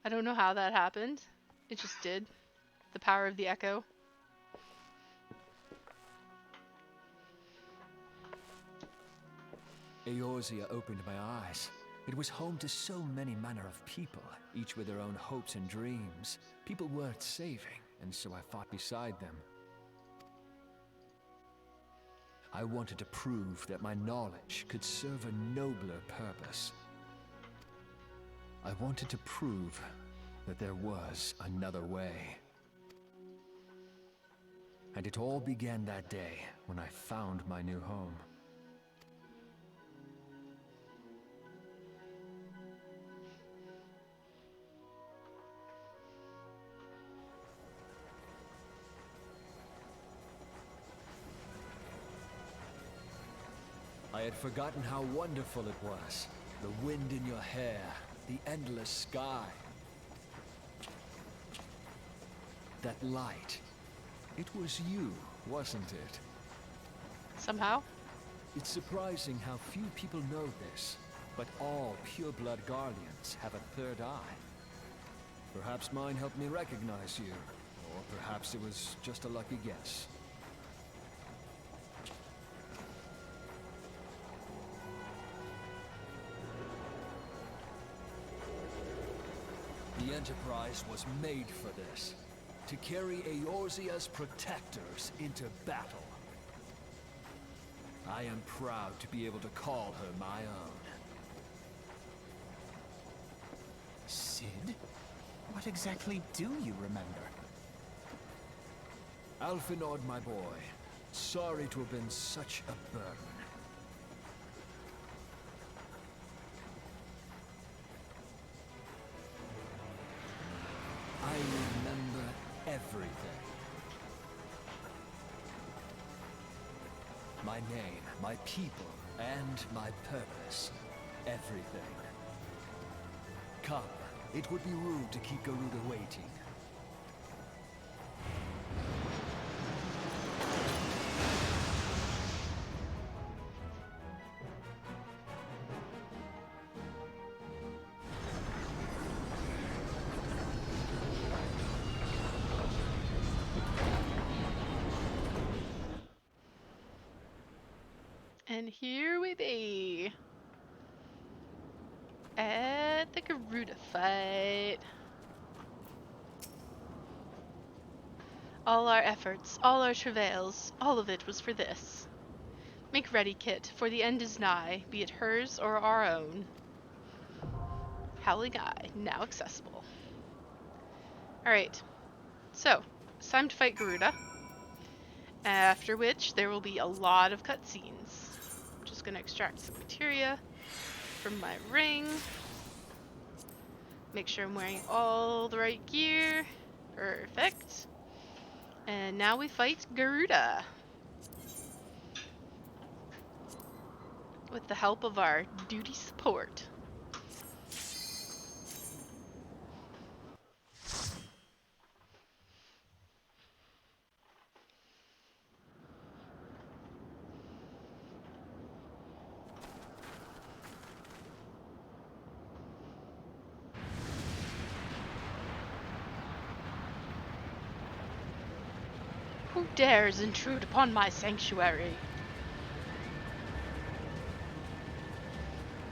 [SPEAKER 1] I don't know how that happened. It just did. The power of the echo.
[SPEAKER 2] Eorzea opened my eyes. It was home to so many manner of people, each with their own hopes and dreams. People worth saving, and so I fought beside them. I wanted to prove that my knowledge could serve a nobler purpose. I wanted to prove that there was another way. And it all began that day when I found my new home. I had forgotten how wonderful it was. The wind in your hair, the endless sky. That light. It was you, wasn't it?
[SPEAKER 1] Somehow?
[SPEAKER 2] It's surprising how few people know this, but all pureblood Guardians have a third eye. Perhaps mine helped me recognize you, or perhaps it was just a lucky guess. The Enterprise was made for this. To carry Eorzea's protectors into battle. I am proud to be able to call her my own.
[SPEAKER 3] Sid? What exactly do you remember?
[SPEAKER 2] Alphinaud, my boy. Sorry to have been such a burden. I remember everything. My name, my people, and my purpose. Everything. Come, it would be rude to keep Garuda waiting.
[SPEAKER 1] And here we be. At the Garuda fight. All our efforts, all our travails, all of it was for this. Make ready, Kit, for the end is nigh, be it hers or our own. Howling Eye, now accessible. Alright, so, it's time to fight Garuda. After which, there will be a lot of cutscenes. I'm just going to extract some materia from my ring. Make sure I'm wearing all the right gear. Perfect. And now we fight Garuda. With the help of our duty support. Who dares intrude upon my sanctuary?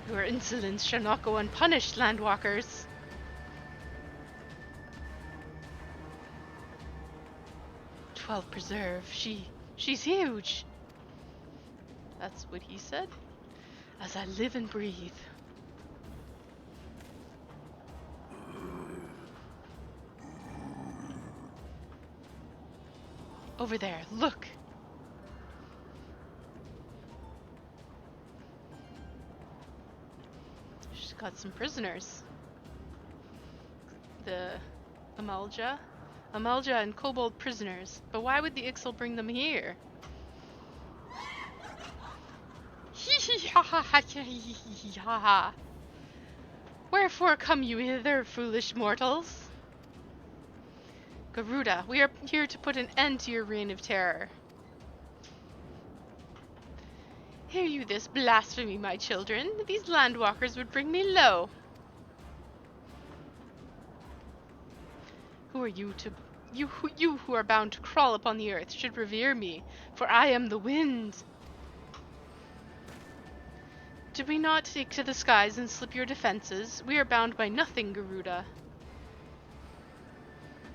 [SPEAKER 1] Your insolence shall not go unpunished, Landwalkers. Twelve Preserve, she's huge. That's what he said. As I live and breathe. Over there, look! She's got some prisoners. The Amalja and Kobold prisoners. But why would the Ixal bring them here? Wherefore come you hither, foolish mortals? Garuda, we are here to put an end to your reign of terror. Hear you this blasphemy, my children? These landwalkers would bring me low. Who are you to... You who are bound to crawl upon the earth should revere me, for I am the wind. Did we not take to the skies and slip your defenses? We are bound by nothing, Garuda.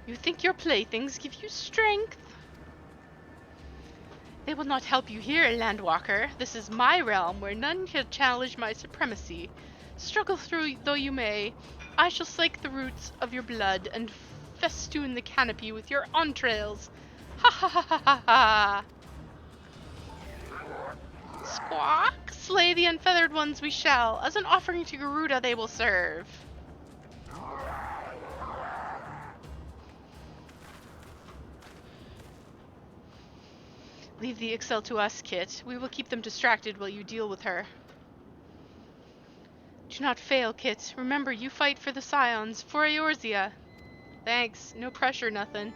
[SPEAKER 1] You think your playthings give you strength? They will not help you here, Landwalker. This is my realm, where none can challenge my supremacy. Struggle through though you may, I shall slake the roots of your blood and festoon the canopy with your entrails. Ha ha ha ha ha ha! Squawk! Slay the unfeathered ones we shall. As an offering to Garuda they will serve. Leave the Ixel to us, Kit. We will keep them distracted while you deal with her. Do not fail, Kit. Remember, you fight for the Scions, for Eorzea. Thanks. No pressure, nothing.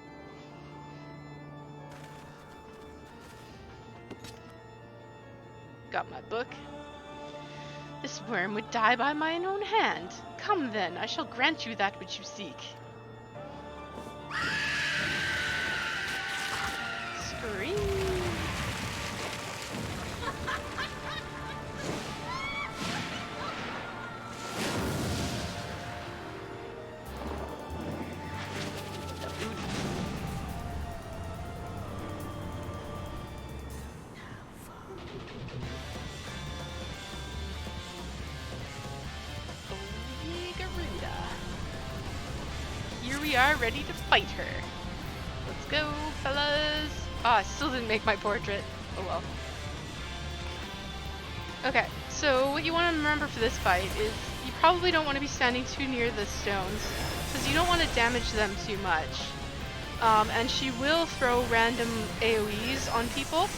[SPEAKER 1] Got my book. This worm would die by mine own hand. Come then, I shall grant you that which you seek. Scream. Here we are, ready to fight her. Let's go, fellas. Ah, I still didn't make my portrait. Oh well. Okay, so what you want to remember for this fight is you probably don't want to be standing too near the stones, because you don't want to damage them too much. And she will throw random AoEs on people.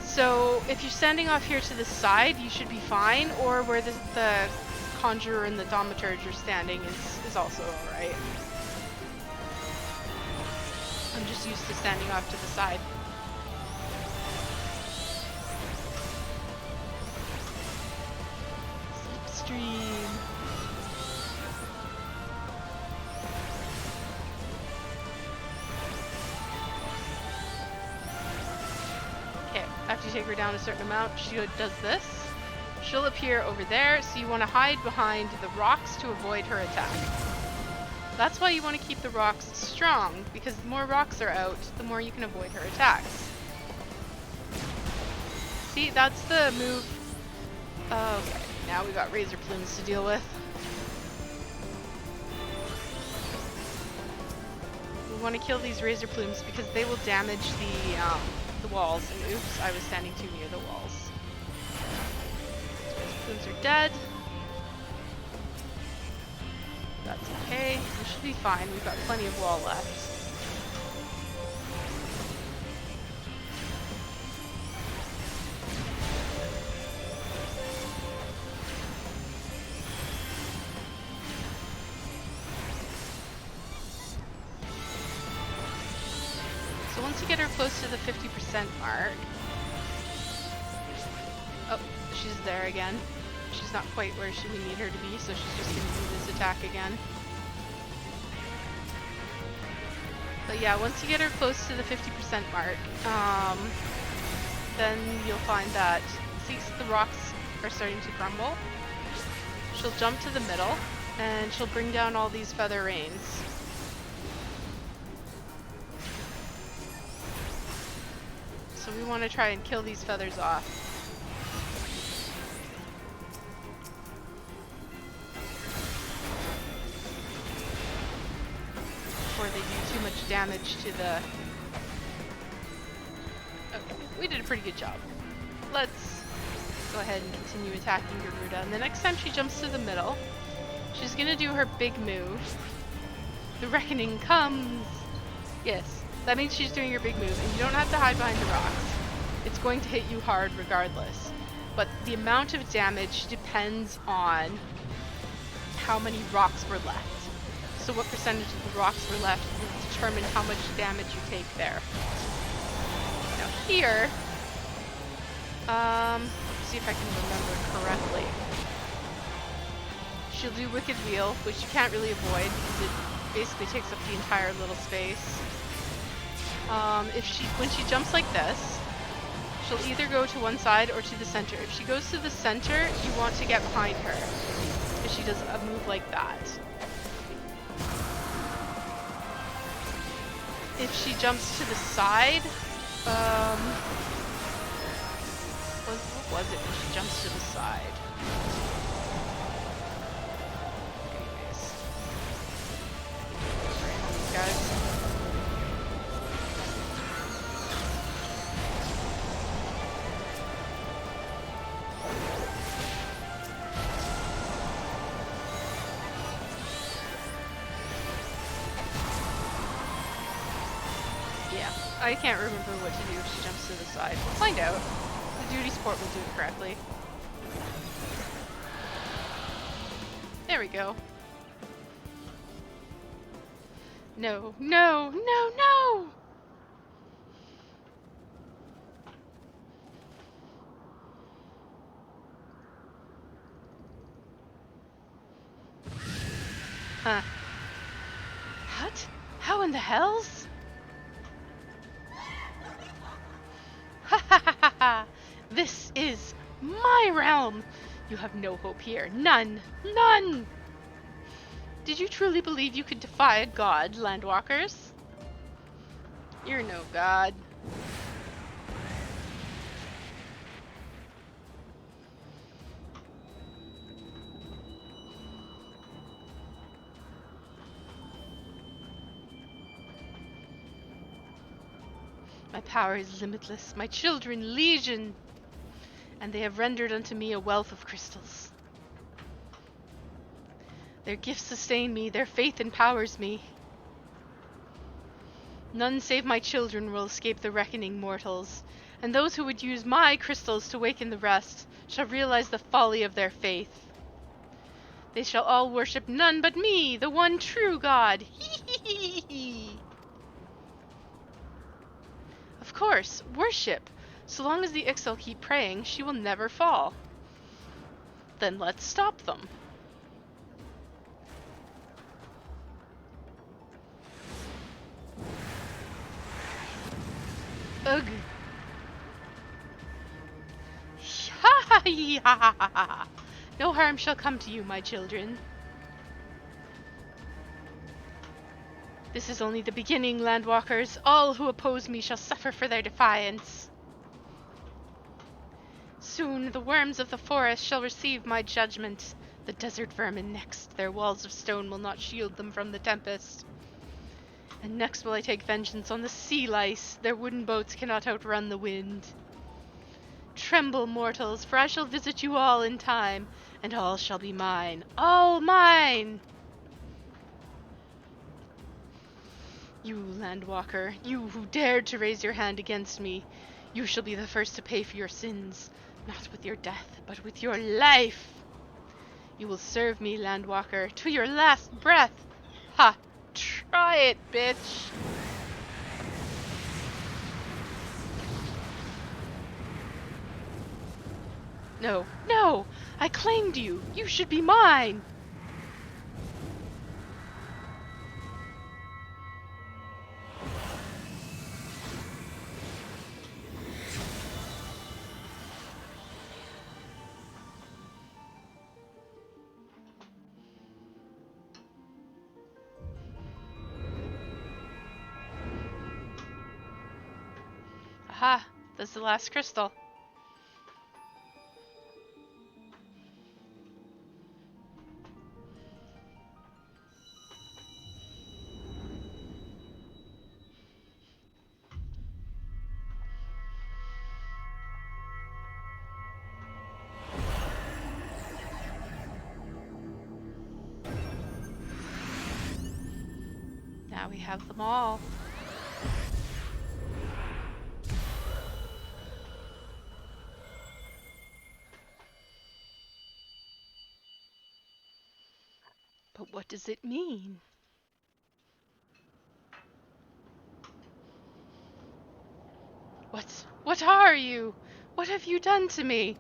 [SPEAKER 1] So if you're standing off here to the side, you should be fine, or where the Conjurer and the Thaumaturge are standing is also alright. I'm just used to standing off to the side. Slipstream. Okay, after you take her down a certain amount, she does this. She'll appear over there, so you want to hide behind the rocks to avoid her attack. That's why you want to keep the rocks strong, because the more rocks are out, the more you can avoid her attacks. See, that's the move. Okay, now we got razor plumes to deal with. We want to kill these razor plumes because they will damage the walls. And oops, I was standing too near the walls. Plumes are dead. That's okay. We should be fine. We've got plenty of wall left. So once you get her close to the 50% mark, oh, she's there again. She's not quite where we need her to be, so she's just going to do this attack again. But yeah, once you get her close to the 50% mark, then you'll find that, see, the rocks are starting to crumble. She'll jump to the middle, and she'll bring down all these feather rains. So we want to try and kill these feathers off. Before they do too much damage to the... Okay, we did a pretty good job. Let's go ahead and continue attacking Garuda. And the next time she jumps to the middle, she's gonna do her big move. The reckoning comes! Yes, that means she's doing her big move, and you don't have to hide behind the rocks. It's going to hit you hard regardless. But the amount of damage depends on how many rocks were left. So what percentage of the rocks were left will determine how much damage you take there. Now here, let's see if I can remember correctly. She'll do Wicked Wheel, which you can't really avoid because it basically takes up the entire little space. When she jumps like this, she'll either go to one side or to the center. If she goes to the center, you want to get behind her, because she does a move like that. If she jumps to the side, what was it when she jumps to the side? Anyways. Sorry, guys. I can't remember what to do if she jumps to the side. We'll find out. The duty support will do it correctly. There we go. No, no, no, no! Huh. What? How in the hells? Ha ha ha ha ha! This is my realm! You have no hope here. None! None! Did you truly believe you could defy a god, Landwalkers? You're no god. My power is limitless, my children legion, and they have rendered unto me a wealth of crystals. Their gifts sustain me, their faith empowers me. None save my children will escape the reckoning, mortals, and those who would use my crystals to waken the rest shall realize the folly of their faith. They shall all worship none but me, the one true God. Hee. Of course, worship. So long as the Ixal keep praying, she will never fall. Then let's stop them. Ugh. Ha ha ha ha ha. No harm shall come to you, my children. This is only the beginning, Landwalkers. All who oppose me shall suffer for their defiance. Soon the worms of the forest shall receive my judgment. The desert vermin next. Their walls of stone will not shield them from the tempest. And next will I take vengeance on the sea lice. Their wooden boats cannot outrun the wind. Tremble, mortals, for I shall visit you all in time, and all shall be mine. All mine! You, Landwalker, you who dared to raise your hand against me, you shall be the first to pay for your sins, not with your death, but with your life. You will serve me, Landwalker, to your last breath. Ha! Try it, bitch! No, no! I claimed you! You should be mine! Aha! That's the last crystal. Now we have them all. But what does it mean? What are you? What have you done to me?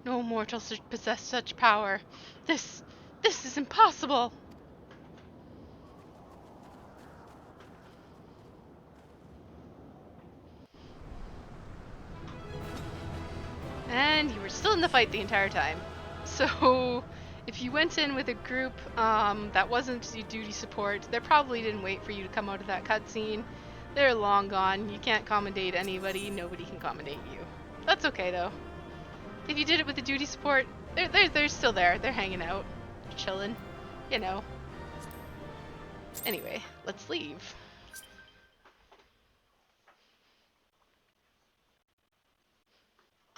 [SPEAKER 1] No mortal should possess such power. This is impossible. And you were still in the fight the entire time. So, if you went in with a group that wasn't duty support, they probably didn't wait for you to come out of that cutscene. They're long gone. You can't commendate anybody. Nobody can commendate you. That's okay, though. If you did it with the duty support, they're still there. They're hanging out. They're chilling. You know. Anyway, let's leave.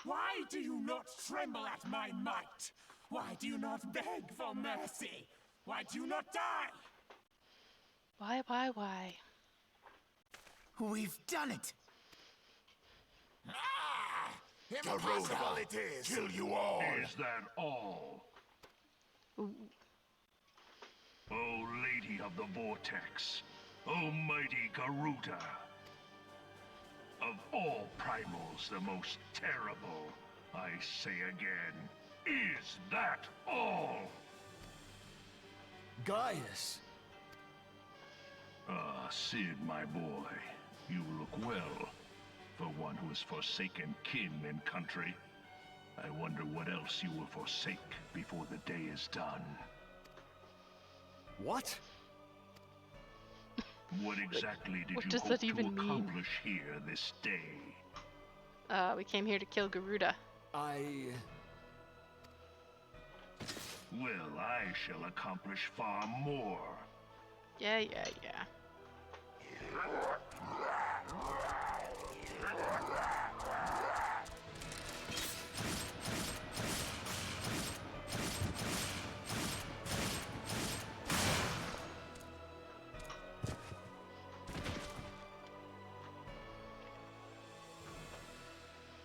[SPEAKER 3] Why Why do you not tremble at my might? Why do you not beg for mercy? Why do you not die?
[SPEAKER 1] Why?
[SPEAKER 3] We've done it! Ah! Impossible it is! Kill you all!
[SPEAKER 4] Is that all?
[SPEAKER 1] Ooh.
[SPEAKER 4] O Lady of the Vortex, O mighty Garuda, of all primals the most terrible, I say again, is that all?
[SPEAKER 2] Gaius!
[SPEAKER 4] Ah, Sid, my boy, you look well. For one who has forsaken kin and country, I wonder what else you will forsake before the day is done.
[SPEAKER 2] What?
[SPEAKER 4] What exactly did
[SPEAKER 1] what
[SPEAKER 4] you
[SPEAKER 1] does
[SPEAKER 4] hope
[SPEAKER 1] that
[SPEAKER 4] to
[SPEAKER 1] even mean?
[SPEAKER 4] accomplish here this day?
[SPEAKER 1] We came here to kill Garuda.
[SPEAKER 4] Well, I shall accomplish far more.
[SPEAKER 1] Yeah.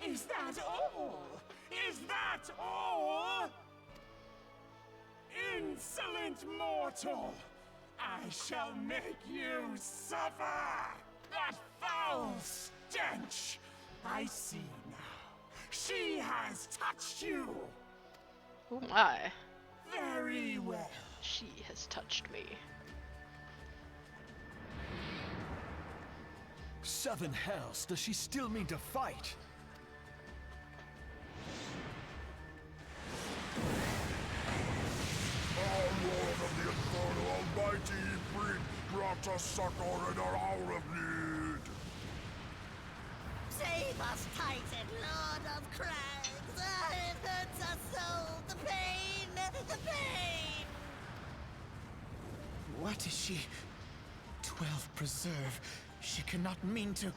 [SPEAKER 3] Is that all? Is that all? Insolent mortal! I shall make you suffer! That foul stench! I see now. She has touched you!
[SPEAKER 1] Oh my.
[SPEAKER 3] Very well.
[SPEAKER 1] She has touched me.
[SPEAKER 2] 7 hells, does she still mean to fight?
[SPEAKER 5] Our Lord of the Infernal Almighty brought us succor in our hour of need.
[SPEAKER 6] Save us, Titan, Lord of Crags! It hurts us so! The pain! The pain!
[SPEAKER 3] What is she? 12 preserve. She cannot mean to.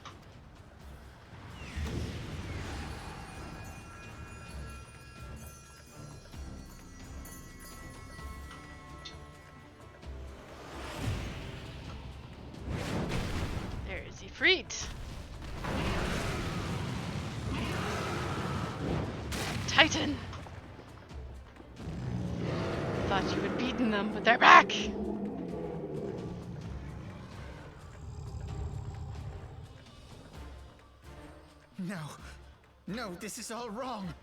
[SPEAKER 1] There is Ifrit. Titan! Thought you had beaten them, but they're back!
[SPEAKER 3] No, this is all wrong.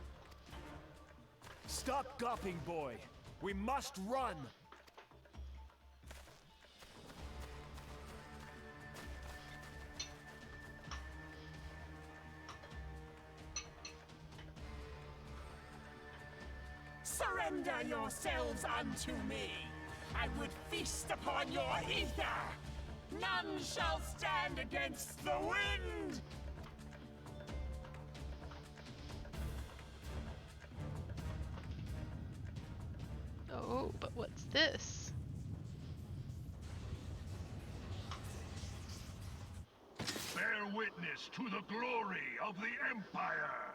[SPEAKER 2] Stop gawping, boy. We must run.
[SPEAKER 3] Surrender yourselves unto me. I would feast upon your ether. None shall stand against the wind.
[SPEAKER 1] Oh, but what's this?
[SPEAKER 4] Bear witness to the glory of the Empire!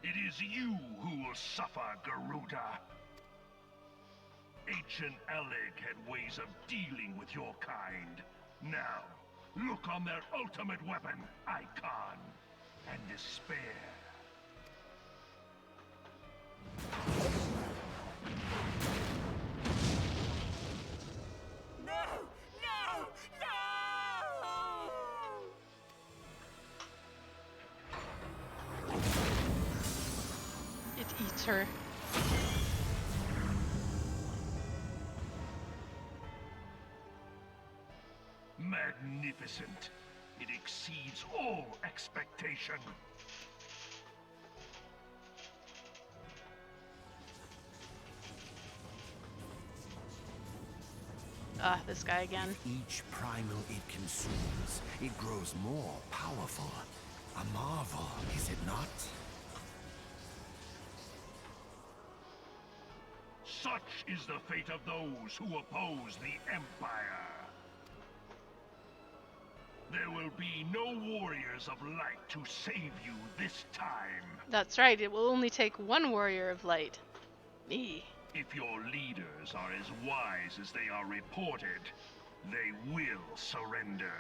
[SPEAKER 4] It is you who will suffer, Garuda. Ancient Alec had ways of dealing with your kind. Now, look on their ultimate weapon, Icon, and despair.
[SPEAKER 3] No! No! No!
[SPEAKER 1] It eats her.
[SPEAKER 4] Magnificent. It exceeds all expectation.
[SPEAKER 1] This guy again.
[SPEAKER 7] Each primal it consumes, it grows more powerful. A marvel, is it not?
[SPEAKER 4] Such is the fate of those who oppose the Empire. There will be no warriors of light to save you this time.
[SPEAKER 1] That's right, it will only take one warrior of light. Me.
[SPEAKER 4] If your leaders are as wise as they are reported, they will surrender.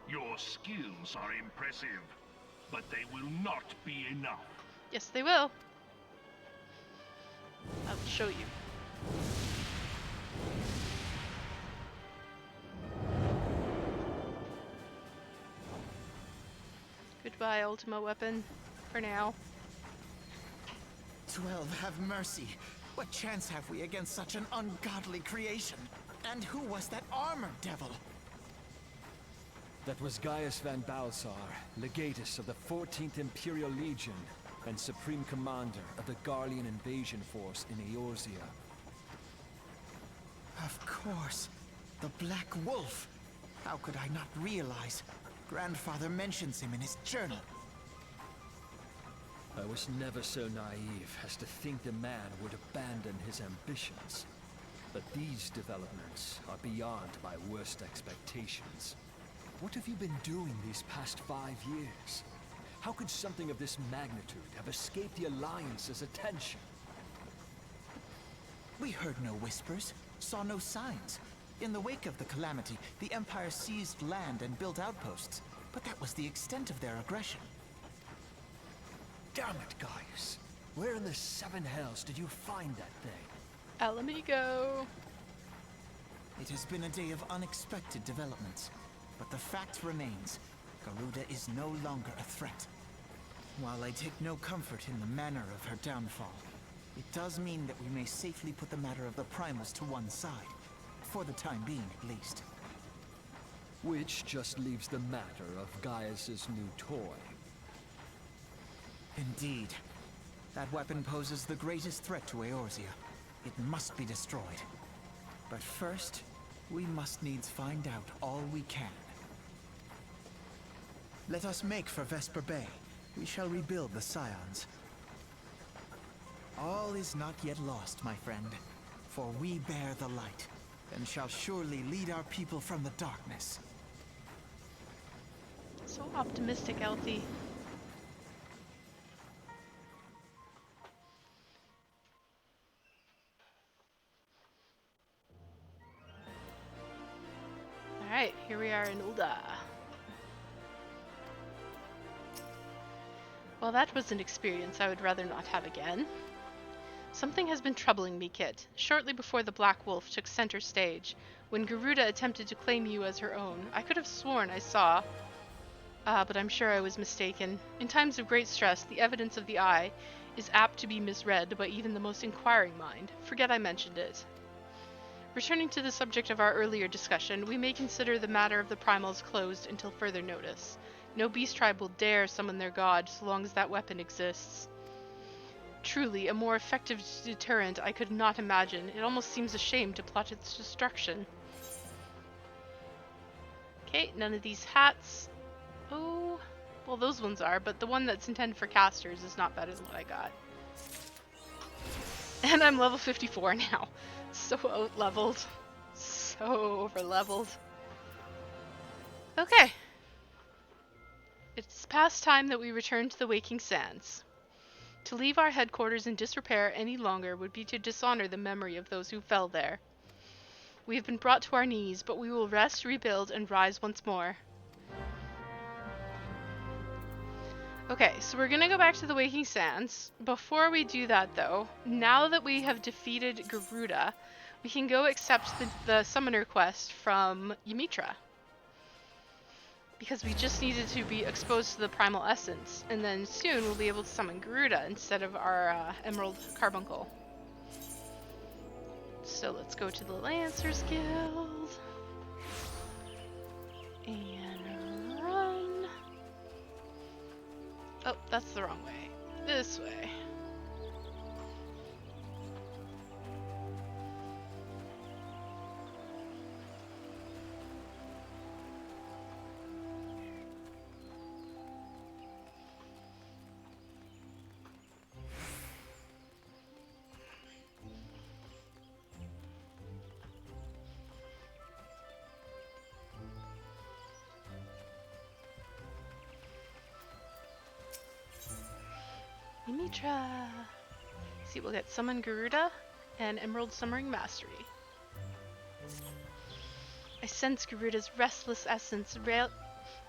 [SPEAKER 4] Your skills are impressive, but they will not be enough.
[SPEAKER 1] Yes, they will. I'll show you. Goodbye, Ultima weapon. For now.
[SPEAKER 7] 12, have mercy. What chance have we against such an ungodly creation? And who was that armored devil?
[SPEAKER 2] That was Gaius van Balsar, legatus of the 14th Imperial Legion and Supreme Commander of the Garlean invasion force in Eorzea.
[SPEAKER 7] Of course. The Black Wolf. How could I not realize? Grandfather mentions him in his journal.
[SPEAKER 2] I was never so naive as to think the man would abandon his ambitions. But these developments are beyond my worst expectations. What have you been doing these past 5 years? How could something of this magnitude have escaped the Alliance's attention?
[SPEAKER 7] We heard no whispers, saw no signs. In the wake of the calamity, the Empire seized land and built outposts, but that was the extent of their aggression.
[SPEAKER 2] Damn it, Gaius. Where in the seven hells did you find that thing?
[SPEAKER 1] Alamigo.
[SPEAKER 7] It has been a day of unexpected developments, but the fact remains, Garuda is no longer a threat. While I take no comfort in the manner of her downfall, it does mean that we may safely put the matter of the primals to one side. For the time being, at least.
[SPEAKER 2] Which just leaves the matter of Gaius's new toy.
[SPEAKER 7] Indeed. That weapon poses the greatest threat to Eorzea. It must be destroyed. But first, we must needs find out all we can. Let us make for Vesper Bay. We shall rebuild the Scions. All is not yet lost, my friend. For we bear the light, and shall surely lead our people from the darkness.
[SPEAKER 1] So optimistic, Elfie. Alright, here we are in Ulda. Well, that was an experience I would rather not have again. Something has been troubling me, Kit. Shortly before the Black Wolf took center stage, when Garuda attempted to claim you as her own, I could have sworn I saw, but I'm sure I was mistaken. In times of great stress, the evidence of the eye is apt to be misread by even the most inquiring mind. Forget I mentioned it. Returning to the subject of our earlier discussion, we may consider the matter of the primals closed until further notice. No beast tribe will dare summon their god so long as that weapon exists. Truly, a more effective deterrent I could not imagine. It almost seems a shame to plot its destruction. Okay, none of these hats. Oh, well those ones are, but the one that's intended for casters is not better than what I got. And I'm level 54 now. So out-leveled. So over-leveled. Okay. It's past time that we return to the Waking Sands. To leave our headquarters in disrepair any longer would be to dishonor the memory of those who fell there. We have been brought to our knees, but we will rest, rebuild, and rise once more. Okay, so we're gonna go back to the Waking Sands. Before we do that, though, now that we have defeated Garuda, we can go accept the summoner quest from Ymitra. Because we just needed to be exposed to the primal essence, and then soon we'll be able to summon Garuda instead of our Emerald Carbuncle. So let's go to the Lancers Guild. And run. Oh, that's the wrong way. This way. Mimitra. See, we'll get Summon Garuda and Emerald Summering Mastery. I sense Garuda's restless essence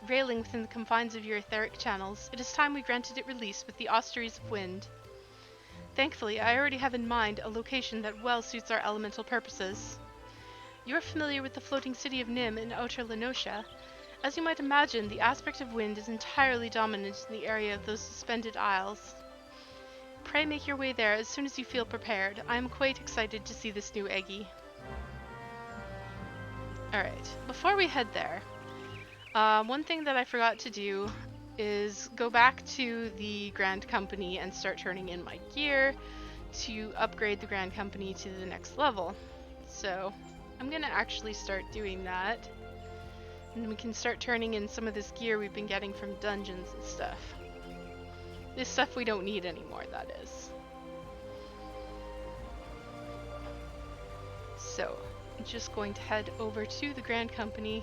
[SPEAKER 1] railing within the confines of your etheric channels. It is time we granted it release with the Austeries of Wind. Thankfully, I already have in mind a location that well suits our elemental purposes. You are familiar with the floating city of Nim in Outer Lenosha. As you might imagine, the aspect of wind is entirely dominant in the area of those suspended isles. Pray make your way there as soon as you feel prepared. I am quite excited to see this new Eggie. Alright, before we head there, one thing that I forgot to do is go back to the Grand Company and start turning in my gear to upgrade the Grand Company to the next level. So I'm gonna actually start doing that. And we can start turning in some of this gear we've been getting from dungeons and stuff. This stuff we don't need anymore, that is. So, I'm just going to head over to the Grand Company.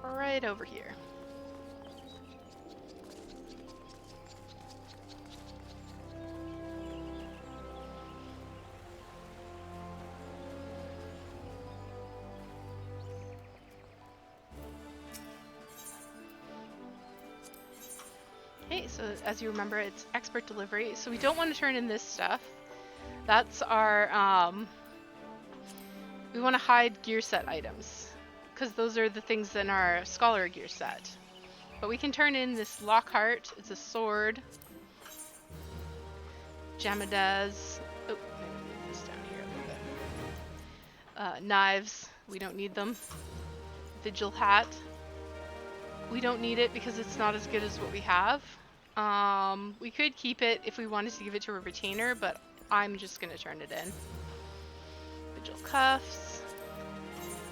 [SPEAKER 1] Right over here. Okay, so as you remember, it's expert delivery. So we don't want to turn in this stuff. That's our, we want to hide gear set items, because those are the things in our scholar gear set. But we can turn in this Lockhart, it's a sword. Jamadaz, oh, maybe move this down here a little bit. Knives, we don't need them. Vigil hat, we don't need it because it's not as good as what we have. We could keep it if we wanted to give it to a retainer, but I'm just gonna turn it in. Vigil cuffs.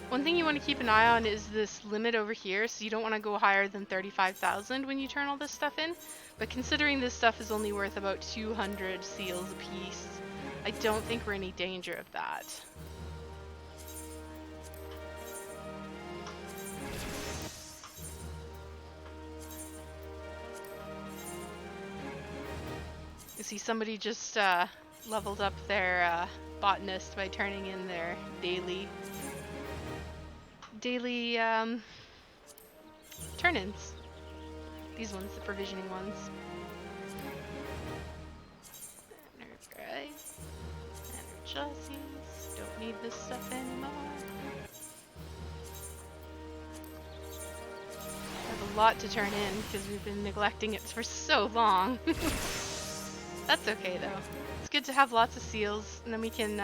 [SPEAKER 1] One thing you want to keep an eye on is this limit over here, so you don't want to go higher than 35,000 when you turn all this stuff in. But considering this stuff is only worth about 200 seals a piece, I don't think we're in any danger of that. You see somebody just leveled up their botanist by turning in their daily turn-ins. These ones, the provisioning ones. Nerve chassis. Don't need this stuff anymore. I have a lot to turn in because we've been neglecting it for so long. That's okay though. It's good to have lots of seals, and then we can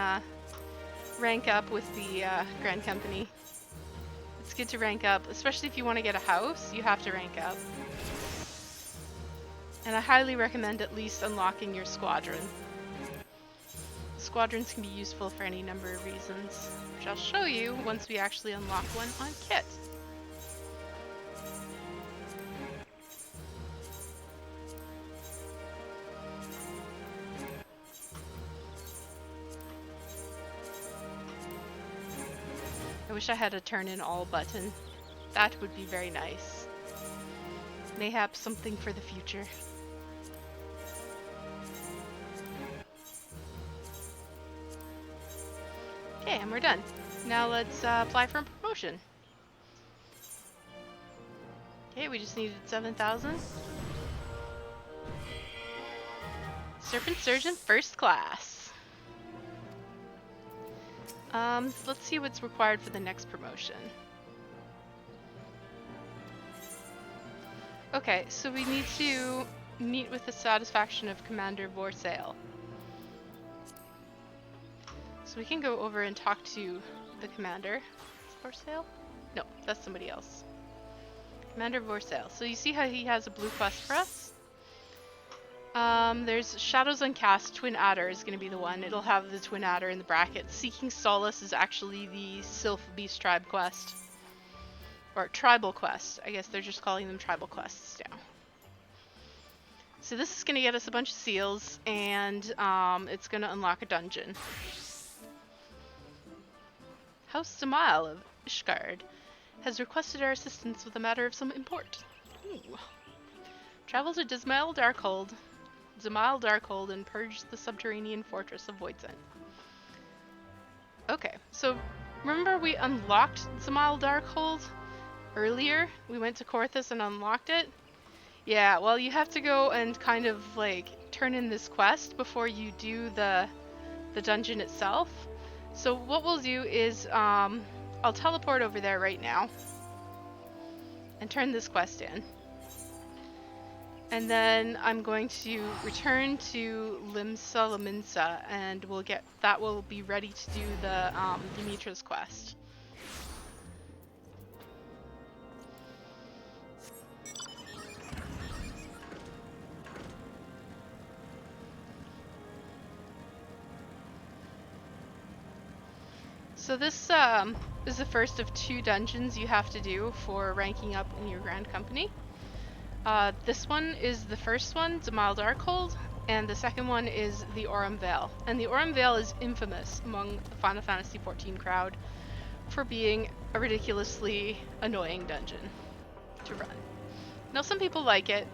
[SPEAKER 1] rank up with the Grand Company. It's good to rank up, especially if you want to get a house, you have to rank up. And I highly recommend at least unlocking your squadron. Squadrons can be useful for any number of reasons, which I'll show you once we actually unlock one on Kit. I wish I had a turn in all button. That would be very nice. Mayhaps something for the future. Okay, and we're done. Now let's apply for a promotion. Okay, we just needed 7,000. Serpent Surgeon First Class. Let's see what's required for the next promotion. Okay, so we need to meet with the satisfaction of Commander Vorsail. So we can go over and talk to the commander. Vorsail? No, that's somebody else. Commander Vorsail. So you see how he has a blue quest for us? There's Shadows Uncast. Twin Adder is going to be the one. It'll have the Twin Adder in the bracket. Seeking Solace is actually the Sylph Beast Tribe quest. Or Tribal quest. I guess they're just calling them Tribal quests now. So this is going to get us a bunch of seals, and it's going to unlock a dungeon. House Zamile of Ishgard has requested our assistance with a matter of some import. Ooh. Travel to Zamile Darkhold, and purge the subterranean fortress of Voidsent. Okay, so remember we unlocked Zamile Darkhold earlier? We went to Korthus and unlocked it? Yeah, well, you have to go and kind of like turn in this quest before you do the dungeon itself. So what we'll do is I'll teleport over there right now and turn this quest in. And then I'm going to return to Limsa Laminsa, and that will be ready to do the Demetra's quest. So this is the first of 2 dungeons you have to do for ranking up in your Grand Company. This one is the first one, Zamile Darkhold, and the second one is the Aurum Vale. And the Aurum Vale is infamous among the Final Fantasy XIV crowd for being a ridiculously annoying dungeon to run. Now some people like it,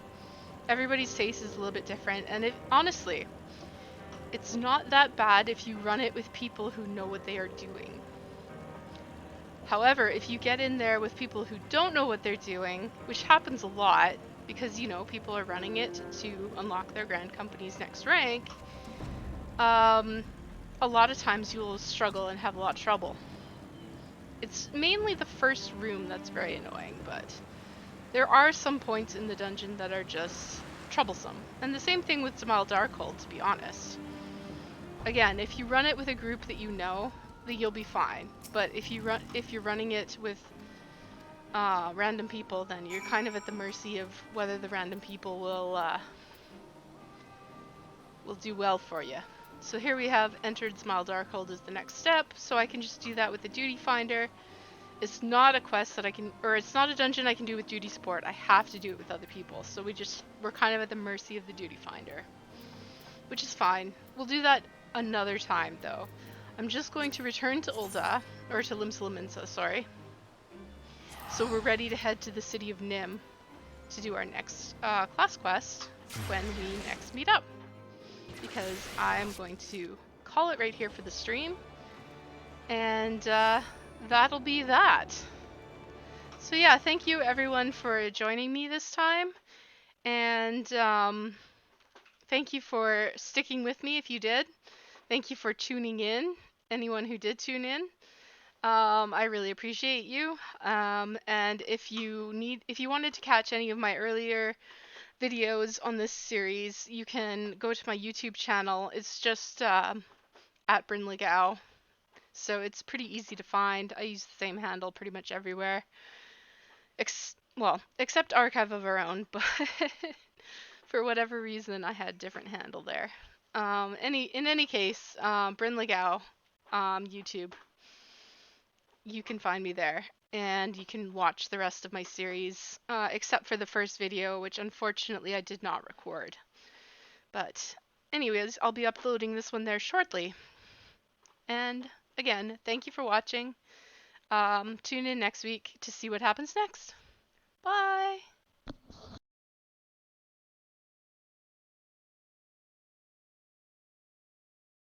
[SPEAKER 1] everybody's taste is a little bit different, and honestly, it's not that bad if you run it with people who know what they are doing. However, if you get in there with people who don't know what they're doing, which happens a lot, because, you know, people are running it to unlock their Grand Company's next rank, a lot of times you'll struggle and have a lot of trouble. It's mainly the first room that's very annoying, but there are some points in the dungeon that are just troublesome. And the same thing with Zamile Darkhold, to be honest. Again, if you run it with a group that you know, then you'll be fine. But if you're running it with random people, then you're kind of at the mercy of whether the random people will do well for you. So here we have entered Zamile Darkhold as the next step, so I can just do that with the Duty Finder. It's not a quest that I can, or it's not a dungeon I can do with duty support. I have to do it with other people, so we're kind of at the mercy of the Duty Finder, which is fine. We'll do that another time, though. I'm just going to return to Ul'dah, or to Limsa Lominsa, sorry. So we're ready to head to the city of Nim to do our next class quest when we next meet up. Because I'm going to call it right here for the stream. And that'll be that. So yeah, thank you everyone for joining me this time. And thank you for sticking with me if you did. Thank you for tuning in, anyone who did tune in. I really appreciate you. And if you wanted to catch any of my earlier videos on this series, you can go to my YouTube channel. It's just at Brynlegau. So it's pretty easy to find. I use the same handle pretty much everywhere. Except Archive of Our Own, but for whatever reason I had a different handle there. In any case, Brynlegau, YouTube. You can find me there, and you can watch the rest of my series, except for the first video, which unfortunately I did not record. But anyways, I'll be uploading this one there shortly. And again, thank you for watching. Tune in next week to see what happens next. Bye!